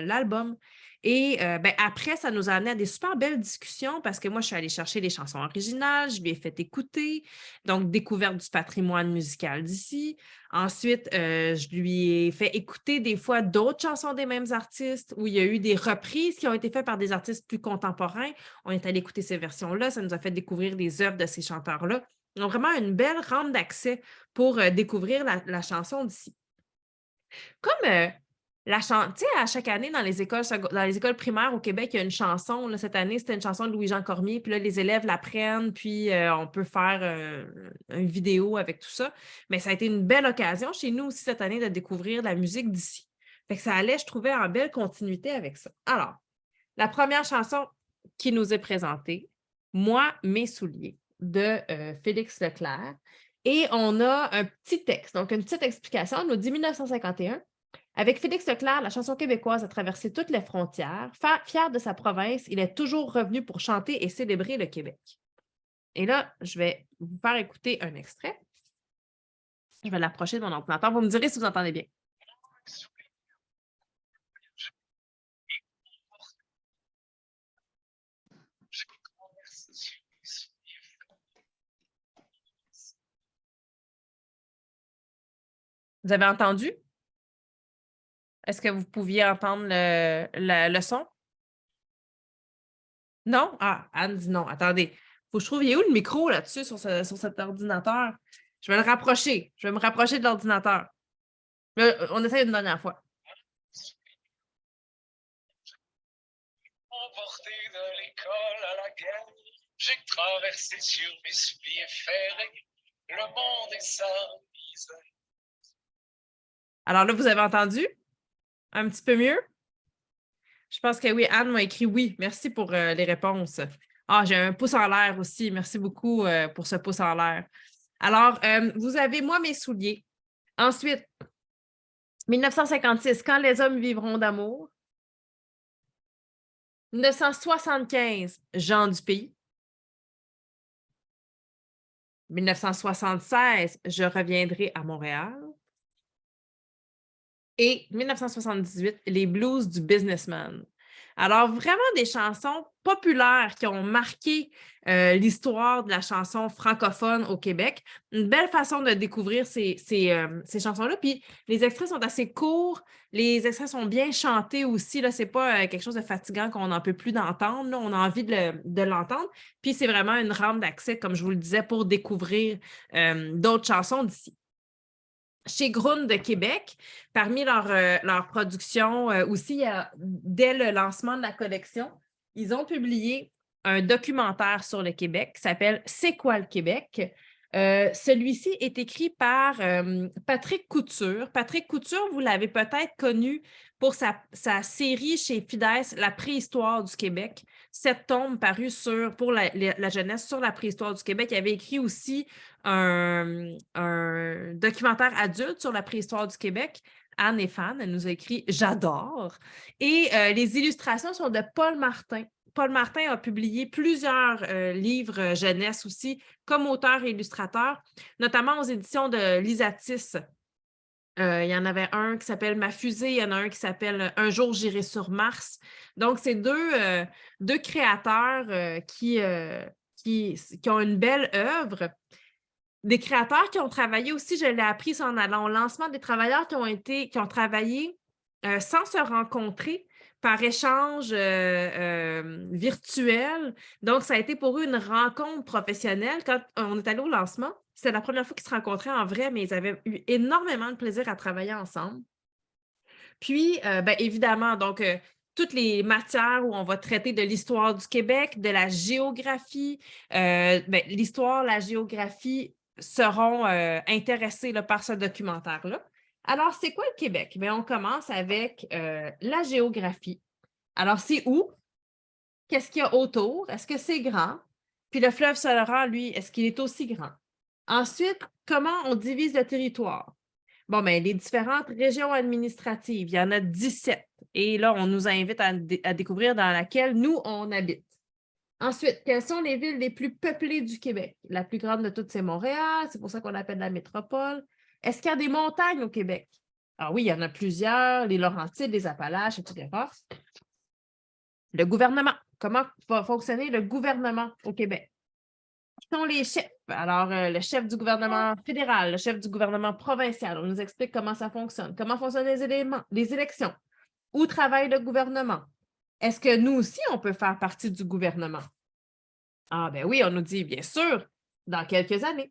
Speaker 1: l'album. Et après, ça nous a amené à des super belles discussions parce que moi, je suis allée chercher les chansons originales, je lui ai fait écouter, donc découverte du patrimoine musical d'ici. Ensuite, je lui ai fait écouter des fois d'autres chansons des mêmes artistes où il y a eu des reprises qui ont été faites par des artistes plus contemporains. On est allé écouter ces versions-là, ça nous a fait découvrir des œuvres de ces chanteurs-là. Donc, vraiment une belle rampe d'accès pour découvrir la chanson d'ici. Comme tu sais, à chaque année, dans les écoles primaires au Québec, il y a une chanson. Là, cette année, c'était une chanson de Louis-Jean Cormier. Puis là, les élèves l'apprennent, puis on peut faire une vidéo avec tout ça. Mais ça a été une belle occasion chez nous aussi cette année de découvrir la musique d'ici. Fait que ça allait, je trouvais, en belle continuité avec ça. Alors, la première chanson qui nous est présentée, Moi, mes souliers, de Félix Leclerc. Et on a un petit texte, donc une petite explication. On nous dit 1951. Avec Félix Leclerc, la chanson québécoise a traversé toutes les frontières. Fier de sa province, il est toujours revenu pour chanter et célébrer le Québec. Et là, je vais vous faire écouter un extrait. Je vais l'approcher de mon ordinateur. Vous me direz si vous entendez bien. Vous avez entendu? Est-ce que vous pouviez entendre le son? Non? Ah, Anne dit non. Attendez. Faut que je trouve, il est où le micro là-dessus sur cet ordinateur? Je vais le rapprocher. Je vais me rapprocher de l'ordinateur. On essaie une dernière fois.
Speaker 2: Emporté de l'école à la guerre, j'ai traversé sur mes souliers ferrés le monde et sa misère.
Speaker 1: Alors là, vous avez entendu? Un petit peu mieux? Je pense que oui. Anne m'a écrit oui. Merci pour les réponses. Ah, j'ai un pouce en l'air aussi. Merci beaucoup pour ce pouce en l'air. Alors, vous avez Moi, mes souliers. Ensuite, 1956, Quand les hommes vivront d'amour. 1975, Jean du pays. 1976, Je reviendrai à Montréal. Et 1978, Les blues du businessman. Alors, vraiment des chansons populaires qui ont marqué l'histoire de la chanson francophone au Québec. Une belle façon de découvrir ces chansons-là. Puis, les extraits sont assez courts. Les extraits sont bien chantés aussi. Ce n'est pas quelque chose de fatigant qu'on n'en peut plus d'entendre. On a envie de l'entendre. Puis, c'est vraiment une rampe d'accès, comme je vous le disais, pour découvrir d'autres chansons d'ici. Chez Groune de Québec, parmi leurs productions aussi, dès le lancement de la collection, ils ont publié un documentaire sur le Québec qui s'appelle « C'est quoi le Québec ?» Celui-ci est écrit par Patrick Couture. Patrick Couture, vous l'avez peut-être connu pour sa série chez Fides, La préhistoire du Québec. 7 tomes parus pour la jeunesse sur la préhistoire du Québec. Il avait écrit aussi un documentaire adulte sur la préhistoire du Québec. Anne est fan, elle nous a écrit « J'adore ». Et les illustrations sont de Paul Martin. Paul Martin a publié plusieurs livres jeunesse aussi, comme auteur et illustrateur, notamment aux éditions de Lisatis. Il y en avait un qui s'appelle Ma fusée, il y en a un qui s'appelle Un jour j'irai sur Mars. Donc, c'est deux créateurs qui ont une belle œuvre. Des créateurs qui ont travaillé aussi, je l'ai appris en allant au lancement, des travailleurs qui ont travaillé sans se rencontrer, par échange virtuel. Donc, ça a été pour eux une rencontre professionnelle. Quand on est allé au lancement, c'était la première fois qu'ils se rencontraient en vrai, mais ils avaient eu énormément de plaisir à travailler ensemble. Puis, évidemment, donc, toutes les matières où on va traiter de l'histoire du Québec, de la géographie, l'histoire, la géographie seront intéressés là, par ce documentaire-là. Alors, c'est quoi le Québec? Bien, on commence avec la géographie. Alors, c'est où? Qu'est-ce qu'il y a autour? Est-ce que c'est grand? Puis le fleuve Saint-Laurent, lui, est-ce qu'il est aussi grand? Ensuite, comment on divise le territoire? Bon, bien, les différentes régions administratives, il y en a 17. Et là, on nous invite à découvrir dans laquelle nous, on habite. Ensuite, quelles sont les villes les plus peuplées du Québec? La plus grande de toutes, c'est Montréal. C'est pour ça qu'on l'appelle la métropole. Est-ce qu'il y a des montagnes au Québec? Ah oui, il y en a plusieurs, les Laurentides, les Appalaches, etc. Le gouvernement. Comment va fonctionner le gouvernement au Québec? Qui sont les chefs? Alors, le chef du gouvernement fédéral, le chef du gouvernement provincial. On nous explique comment ça fonctionne. Comment fonctionnent les élections? Où travaille le gouvernement? Est-ce que nous aussi, on peut faire partie du gouvernement? Ah ben oui, on nous dit, bien sûr, dans quelques années.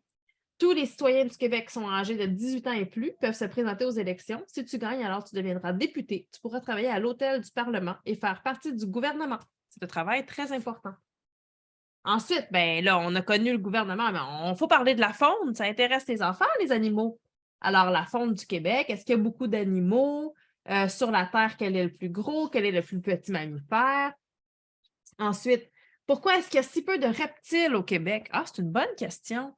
Speaker 1: Tous les citoyens du Québec sont âgés de 18 ans et plus peuvent se présenter aux élections. Si tu gagnes, alors tu deviendras député. Tu pourras travailler à l'hôtel du Parlement et faire partie du gouvernement. C'est un travail très important. Ensuite, ben là, on a connu le gouvernement, mais il faut parler de la faune. Ça intéresse les enfants, les animaux. Alors, la faune du Québec, est-ce qu'il y a beaucoup d'animaux? Sur la Terre, quel est le plus gros? Quel est le plus petit mammifère? Ensuite, pourquoi est-ce qu'il y a si peu de reptiles au Québec? Ah, c'est une bonne question.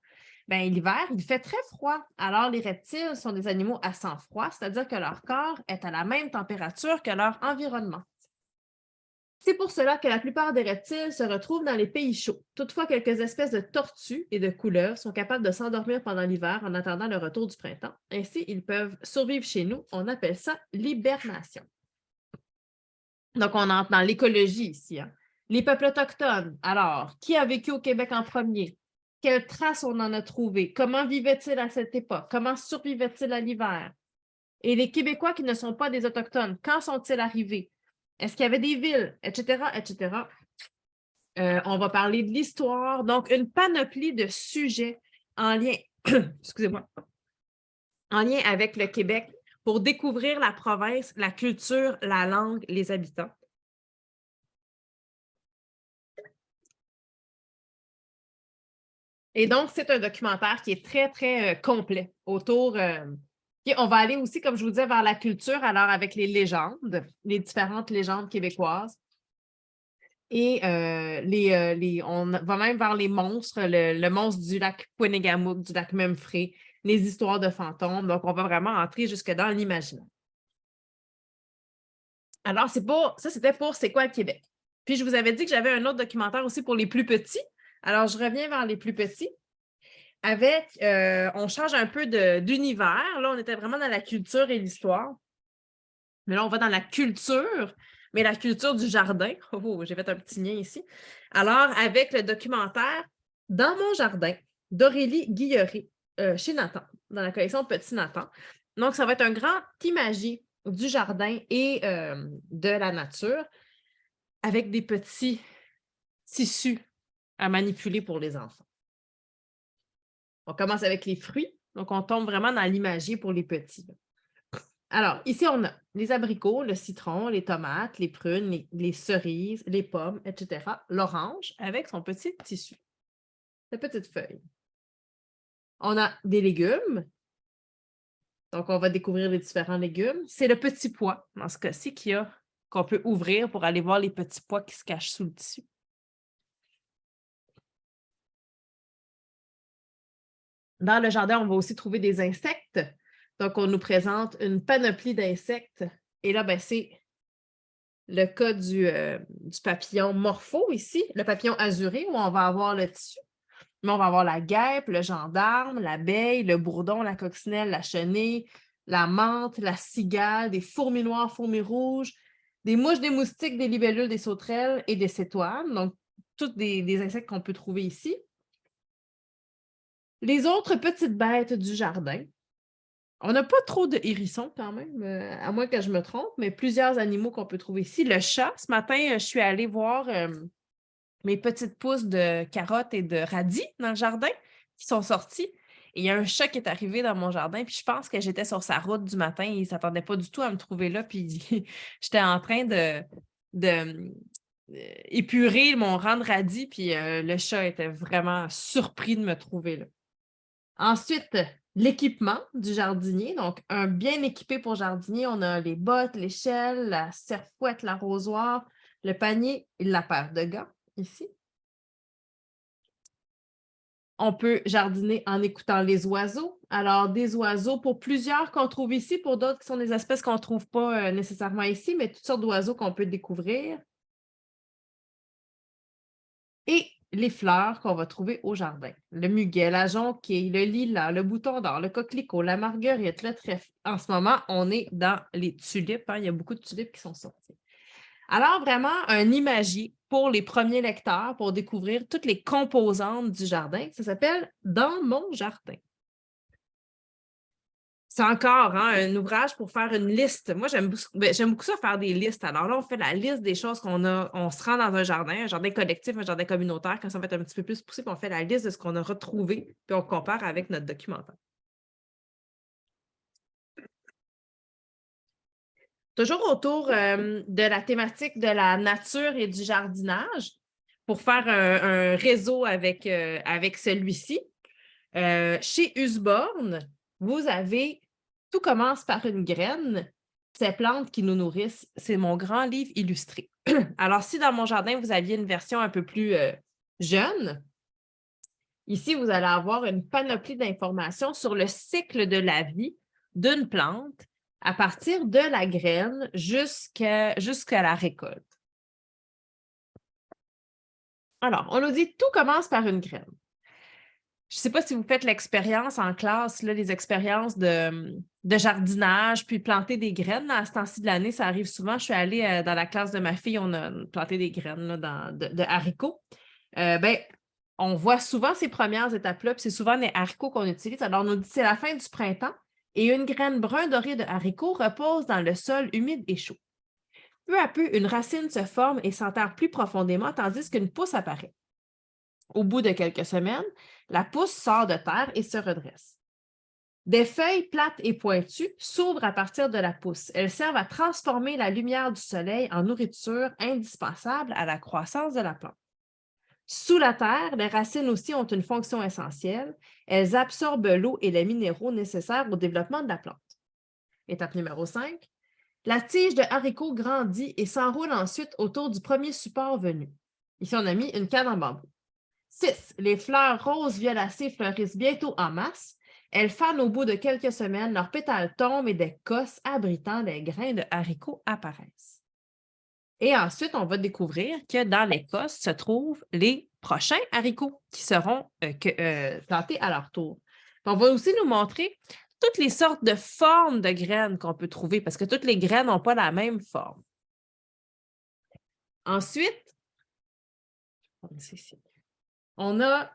Speaker 1: Bien, l'hiver, il fait très froid. Alors, les reptiles sont des animaux à sang froid, c'est-à-dire que leur corps est à la même température que leur environnement. C'est pour cela que la plupart des reptiles se retrouvent dans les pays chauds. Toutefois, quelques espèces de tortues et de couleuvres sont capables de s'endormir pendant l'hiver en attendant le retour du printemps. Ainsi, ils peuvent survivre chez nous. On appelle ça l'hibernation. Donc, on entre dans l'écologie ici. Hein? Les peuples autochtones. Alors, qui a vécu au Québec en premier? Quelles traces on en a trouvées? Comment vivaient-ils à cette époque? Comment survivaient-ils à l'hiver? Et les Québécois qui ne sont pas des Autochtones, quand sont-ils arrivés? Est-ce qu'il y avait des villes? Etc., etc. On va parler de l'histoire. Donc, une panoplie de sujets en lien, excusez-moi, en lien avec le Québec pour découvrir la province, la culture, la langue, les habitants. Et donc, c'est un documentaire qui est très, très complet autour. On va aller aussi, comme je vous disais, vers la culture, alors avec les légendes, les différentes légendes québécoises. Et on va même vers les monstres, le monstre du lac Pouénégamook, du lac Memphrey, les histoires de fantômes. Donc, on va vraiment entrer jusque dans l'imaginaire. Alors, ça, c'était pour C'est quoi le Québec? Puis, je vous avais dit que j'avais un autre documentaire aussi pour les plus petits. Alors, je reviens vers les plus petits. On change un peu d'univers. Là, on était vraiment dans la culture et l'histoire. Mais là, on va dans la culture, mais la culture du jardin. Oh, j'ai fait un petit lien ici. Alors, avec le documentaire Dans mon jardin d'Aurélie Guilleré, chez Nathan, dans la collection Petit Nathan. Donc, ça va être un grand imagier du jardin et de la nature avec des petits tissus à manipuler pour les enfants. On commence avec les fruits. Donc, on tombe vraiment dans l'imagier pour les petits. Alors, ici, on a les abricots, le citron, les tomates, les prunes, les cerises, les pommes, etc. L'orange avec son petit tissu, sa petite feuille. On a des légumes. Donc, on va découvrir les différents légumes. C'est le petit pois, dans ce cas-ci, qu'on peut ouvrir pour aller voir les petits pois qui se cachent sous le tissu. Dans le jardin, on va aussi trouver des insectes. Donc, on nous présente une panoplie d'insectes. Et là, ben, c'est le cas du papillon morpho ici, le papillon azuré, où on va avoir le tissu. Mais on va avoir la guêpe, le gendarme, l'abeille, le bourdon, la coccinelle, la chenille, la menthe, la cigale, des fourmis noires, fourmis rouges, des mouches, des moustiques, des libellules, des sauterelles et des cétoines. Donc, tous des insectes qu'on peut trouver ici. Les autres petites bêtes du jardin. On n'a pas trop de hérissons quand même, à moins que je me trompe, mais plusieurs animaux qu'on peut trouver ici. Le chat, ce matin, je suis allée voir mes petites pousses de carottes et de radis dans le jardin qui sont sorties. Et il y a un chat qui est arrivé dans mon jardin, puis je pense que j'étais sur sa route du matin. Il ne s'attendait pas du tout à me trouver là, puis j'étais en train de épurer mon rang de radis, puis le chat était vraiment surpris de me trouver là. Ensuite, l'équipement du jardinier. Donc, un bien équipé pour jardinier, on a les bottes, l'échelle, la serfouette, l'arrosoir, le panier et la paire de gants ici. On peut jardiner en écoutant les oiseaux. Alors, des oiseaux, pour plusieurs qu'on trouve ici, pour d'autres qui sont des espèces qu'on ne trouve pas nécessairement ici, mais toutes sortes d'oiseaux qu'on peut découvrir. Et les fleurs qu'on va trouver au jardin. Le muguet, la jonquille, le lilas, le bouton d'or, le coquelicot, la marguerite, le trèfle. En ce moment, on est dans les tulipes. Il y a beaucoup de tulipes qui sont sorties. Alors, vraiment, un imagier pour les premiers lecteurs pour découvrir toutes les composantes du jardin. Ça s'appelle « Dans mon jardin ». C'est encore un ouvrage pour faire une liste. Moi, j'aime beaucoup ça faire des listes. Alors là, on fait la liste des choses qu'on a. On se rend dans un jardin collectif, un jardin communautaire, quand ça va être un petit peu plus poussé, puis on fait la liste de ce qu'on a retrouvé, puis on compare avec notre documentaire. Toujours autour de la thématique de la nature et du jardinage, pour faire un réseau avec celui-ci. Chez Usborne, vous avez « Tout commence par une graine », ces plantes qui nous nourrissent. C'est mon grand livre illustré. Alors, si dans mon jardin, vous aviez une version un peu plus jeune, ici, vous allez avoir une panoplie d'informations sur le cycle de la vie d'une plante à partir de la graine jusqu'à la récolte. Alors, on nous dit « Tout commence par une graine ». Je ne sais pas si vous faites l'expérience en classe, là, les expériences de jardinage, puis planter des graines. À ce temps-ci de l'année, ça arrive souvent. Je suis allée dans la classe de ma fille, on a planté des graines là, de haricots. On voit souvent ces premières étapes-là, puis c'est souvent les haricots qu'on utilise. Alors, on nous dit c'est la fin du printemps et une graine brun doré de haricot repose dans le sol humide et chaud. Peu à peu, une racine se forme et s'enterre plus profondément, tandis qu'une pousse apparaît. Au bout de quelques semaines, la pousse sort de terre et se redresse. Des feuilles plates et pointues s'ouvrent à partir de la pousse. Elles servent à transformer la lumière du soleil en nourriture indispensable à la croissance de la plante. Sous la terre, les racines aussi ont une fonction essentielle. Elles absorbent l'eau et les minéraux nécessaires au développement de la plante. Étape numéro 5. La tige de haricot grandit et s'enroule ensuite autour du premier support venu. Ici, on a mis une canne en bambou. 6. Les fleurs roses violacées fleurissent bientôt en masse. Elles fanent au bout de quelques semaines, leurs pétales tombent et des cosses abritant des grains de haricots apparaissent. Et ensuite, on va découvrir que dans les cosses se trouvent les prochains haricots qui seront plantés à leur tour. On va aussi nous montrer toutes les sortes de formes de graines qu'on peut trouver parce que toutes les graines n'ont pas la même forme. Ensuite, on a,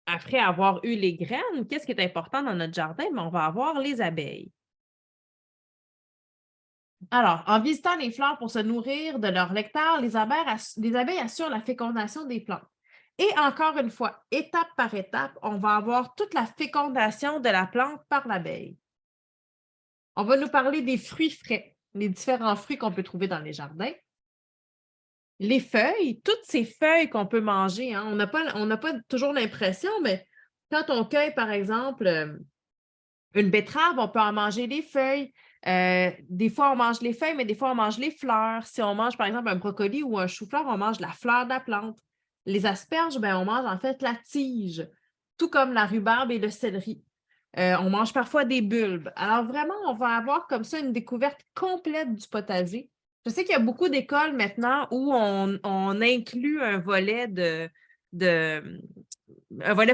Speaker 1: après avoir eu les graines, qu'est-ce qui est important dans notre jardin? On va avoir les abeilles. Alors, en visitant les fleurs pour se nourrir de leur nectar, les abeilles assurent la fécondation des plantes. Et encore une fois, étape par étape, on va avoir toute la fécondation de la plante par l'abeille. On va nous parler des fruits frais, les différents fruits qu'on peut trouver dans les jardins. Les feuilles, toutes ces feuilles qu'on peut manger, hein, on n'a pas toujours l'impression, mais quand on cueille, par exemple, une betterave, on peut en manger les feuilles. Des fois, on mange les feuilles, mais des fois, on mange les fleurs. Si on mange, par exemple, un brocoli ou un chou-fleur, on mange la fleur de la plante. Les asperges, ben, on mange en fait la tige, tout comme la rhubarbe et le céleri. On mange parfois des bulbes. Alors, vraiment, on va avoir comme ça une découverte complète du potager. Je sais qu'il y a beaucoup d'écoles maintenant où on inclut un volet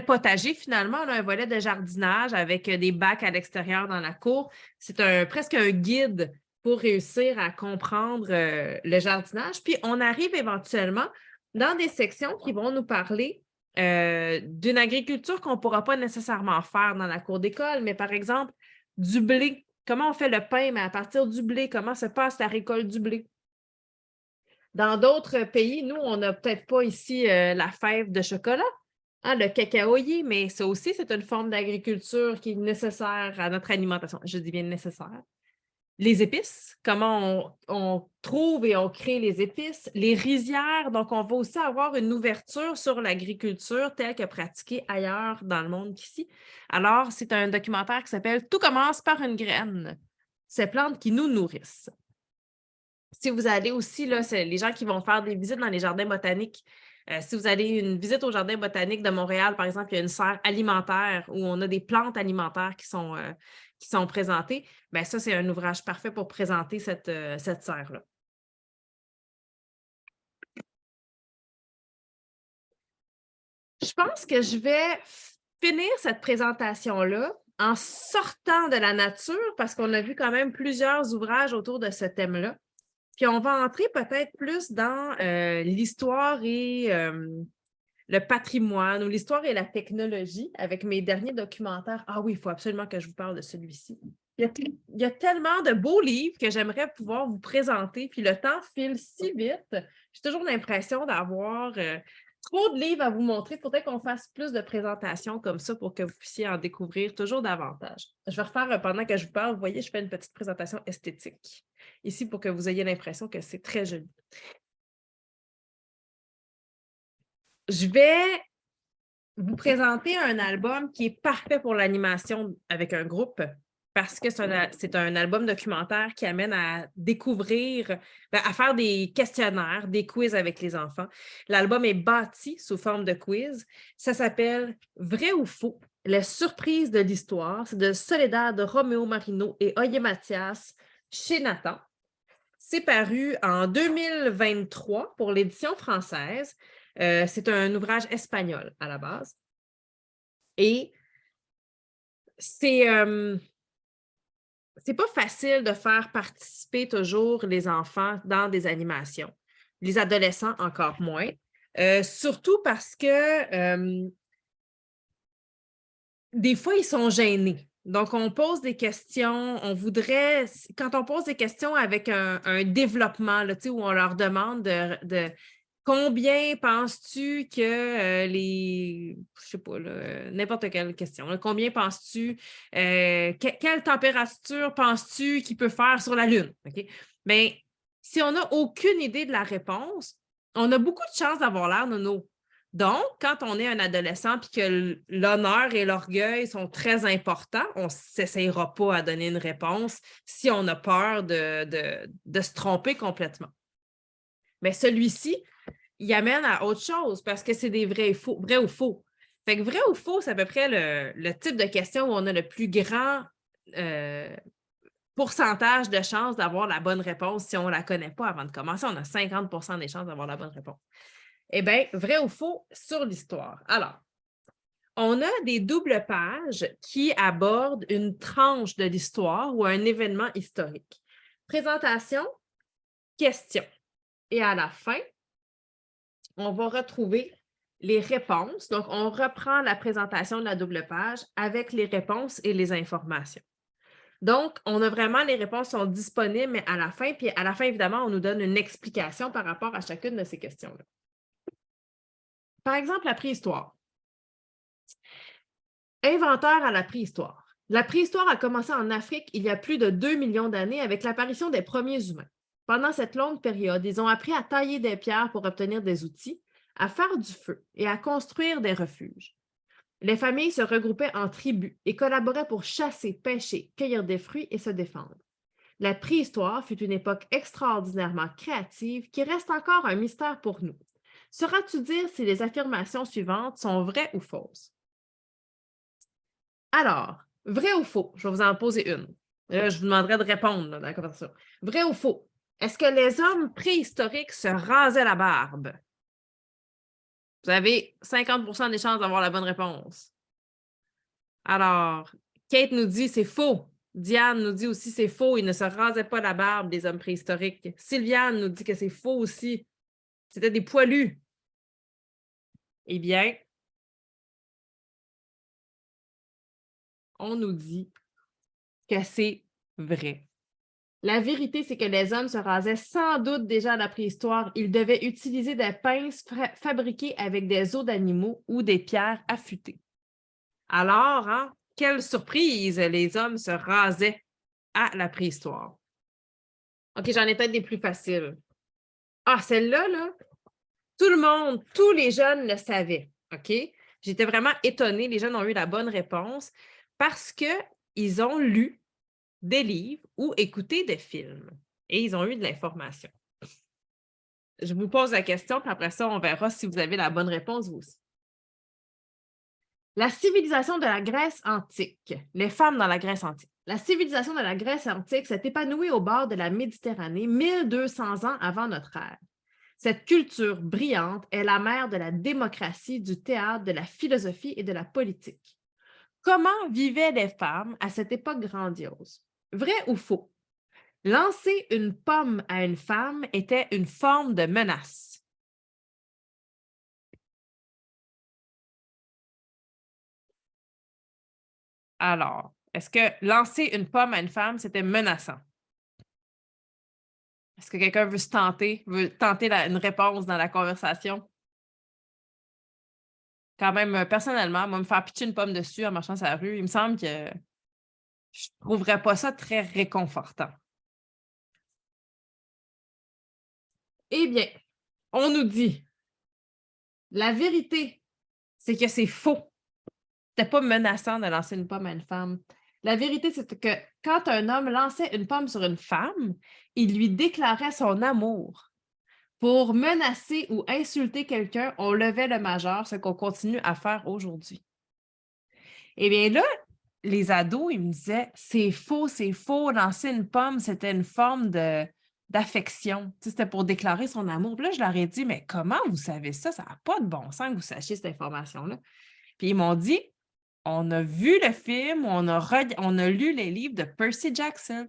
Speaker 1: potager finalement, là, un volet de jardinage avec des bacs à l'extérieur dans la cour. C'est presque un guide pour réussir à comprendre le jardinage. Puis, on arrive éventuellement dans des sections qui vont nous parler d'une agriculture qu'on ne pourra pas nécessairement faire dans la cour d'école, mais par exemple, du blé. Comment on fait le pain, mais à partir du blé, comment se passe la récolte du blé? Dans d'autres pays, nous, on n'a peut-être pas ici la fève de chocolat, hein, le cacaoyer, mais ça aussi, c'est une forme d'agriculture qui est nécessaire à notre alimentation. Je dis bien nécessaire. Les épices, comment on trouve et on crée les épices. Les rizières, donc on va aussi avoir une ouverture sur l'agriculture telle que pratiquée ailleurs dans le monde qu'ici. Alors, c'est un documentaire qui s'appelle « Tout commence par une graine ». Ces plantes qui nous nourrissent. Si vous allez aussi, là, c'est les gens qui vont faire des visites dans les jardins botaniques. Si vous allez une visite au jardin botanique de Montréal, par exemple, il y a une serre alimentaire où on a des plantes alimentaires qui sont présentées. Bien, ça, c'est un ouvrage parfait pour présenter cette serre-là. Je pense que je vais finir cette présentation-là en sortant de la nature parce qu'on a vu quand même plusieurs ouvrages autour de ce thème-là. Puis on va entrer peut-être plus dans l'histoire et le patrimoine ou l'histoire et la technologie avec mes derniers documentaires. Ah oui, il faut absolument que je vous parle de celui-ci. Il y a tellement de beaux livres que j'aimerais pouvoir vous présenter, puis le temps file si vite. J'ai toujours l'impression d'avoir trop de livres à vous montrer. Il faudrait qu'on fasse plus de présentations comme ça pour que vous puissiez en découvrir toujours davantage. Je vais refaire pendant que je vous parle. Vous voyez, je fais une petite présentation esthétique ici pour que vous ayez l'impression que c'est très joli. Je vais vous présenter un album qui est parfait pour l'animation avec un groupe parce que c'est un album documentaire qui amène à découvrir, à faire des questionnaires, des quiz avec les enfants. L'album est bâti sous forme de quiz. Ça s'appelle « Vrai ou faux? Les surprises de l'histoire ». C'est de Soledad Romeo Marino et Oye Mathias chez Nathan. C'est paru en 2023 pour l'édition française. C'est un ouvrage espagnol à la base. Et c'est pas facile de faire participer toujours les enfants dans des animations. Les adolescents, encore moins. Surtout parce que des fois, ils sont gênés. Donc, on pose des questions, quand on pose des questions avec un développement, là, où on leur demande de combien penses-tu que je sais pas, n'importe quelle question, là, combien penses-tu, quelle température penses-tu qu'il peut faire sur la Lune? Okay? Bien, si on n'a aucune idée de la réponse, on a beaucoup de chances d'avoir l'air nono. Donc, quand on est un adolescent et que l'honneur et l'orgueil sont très importants, on ne s'essayera pas à donner une réponse si on a peur de se tromper complètement. Mais celui-ci, il amène à autre chose parce que c'est des vrais ou faux. Fait que vrai ou faux, c'est à peu près le type de question où on a le plus grand pourcentage de chances d'avoir la bonne réponse si on ne la connaît pas avant de commencer. On a 50 des chances d'avoir la bonne réponse. Eh bien, vrai ou faux sur l'histoire. Alors, on a des doubles pages qui abordent une tranche de l'histoire ou un événement historique. Présentation, question. Et à la fin, on va retrouver les réponses. Donc, on reprend la présentation de la double page avec les réponses et les informations. Donc, on a vraiment, les réponses sont disponibles, mais à la fin, puis à la fin, évidemment, on nous donne une explication par rapport à chacune de ces questions-là. Par exemple, la préhistoire. Inventeur à la préhistoire. La préhistoire a commencé en Afrique il y a plus de 2 millions d'années avec l'apparition des premiers humains. Pendant cette longue période, ils ont appris à tailler des pierres pour obtenir des outils, à faire du feu et à construire des refuges. Les familles se regroupaient en tribus et collaboraient pour chasser, pêcher, cueillir des fruits et se défendre. La préhistoire fut une époque extraordinairement créative qui reste encore un mystère pour nous. Sauras-tu dire si les affirmations suivantes sont vraies ou fausses? Alors, vrai ou faux? Je vais vous en poser une. Là, je vous demanderai de répondre là, dans la conversation. Vrai ou faux? Est-ce que les hommes préhistoriques se rasaient la barbe? Vous avez 50% des chances d'avoir la bonne réponse. Alors, Kate nous dit c'est faux. Diane nous dit aussi c'est faux. Ils ne se rasaient pas la barbe, des hommes préhistoriques. Sylviane nous dit que c'est faux aussi. C'était des poilus. Eh bien, on nous dit que c'est vrai. La vérité, c'est que les hommes se rasaient sans doute déjà à la préhistoire. Ils devaient utiliser des pinces fabriquées avec des os d'animaux ou des pierres affûtées. Alors, hein, quelle surprise, les hommes se rasaient à la préhistoire. OK, j'en ai peut-être des plus faciles. Ah, celle-là, là, tout le monde, tous les jeunes le savaient. OK? J'étais vraiment étonnée. Les jeunes ont eu la bonne réponse parce qu'ils ont lu des livres ou écouté des films et ils ont eu de l'information. Je vous pose la question, puis après ça, on verra si vous avez la bonne réponse, vous aussi. La civilisation de la Grèce antique, les femmes dans la Grèce antique. La civilisation de la Grèce antique s'est épanouie au bord de la Méditerranée 1200 ans avant notre ère. Cette culture brillante est la mère de la démocratie, du théâtre, de la philosophie et de la politique. Comment vivaient les femmes à cette époque grandiose? Vrai ou faux? Lancer une pomme à une femme était une forme de menace. Alors, est-ce que lancer une pomme à une femme, c'était menaçant? Est-ce que quelqu'un veut tenter une réponse dans la conversation? Quand même, personnellement, moi, me faire pitcher une pomme dessus en marchant sur la rue, il me semble que je ne trouverais pas ça très réconfortant. Eh bien, on nous dit, la vérité, c'est que c'est faux. C'était pas menaçant de lancer une pomme à une femme. La vérité, c'est que quand un homme lançait une pomme sur une femme, il lui déclarait son amour. Pour menacer ou insulter quelqu'un, on levait le majeur, ce qu'on continue à faire aujourd'hui. Eh bien là, les ados, ils me disaient, c'est faux, lancer une pomme, c'était une forme d'affection. Tu sais, c'était pour déclarer son amour. Puis là, je leur ai dit, mais comment vous savez ça? Ça n'a pas de bon sens que vous sachiez cette information-là. Puis ils m'ont dit, on a vu le film, on a lu les livres de Percy Jackson.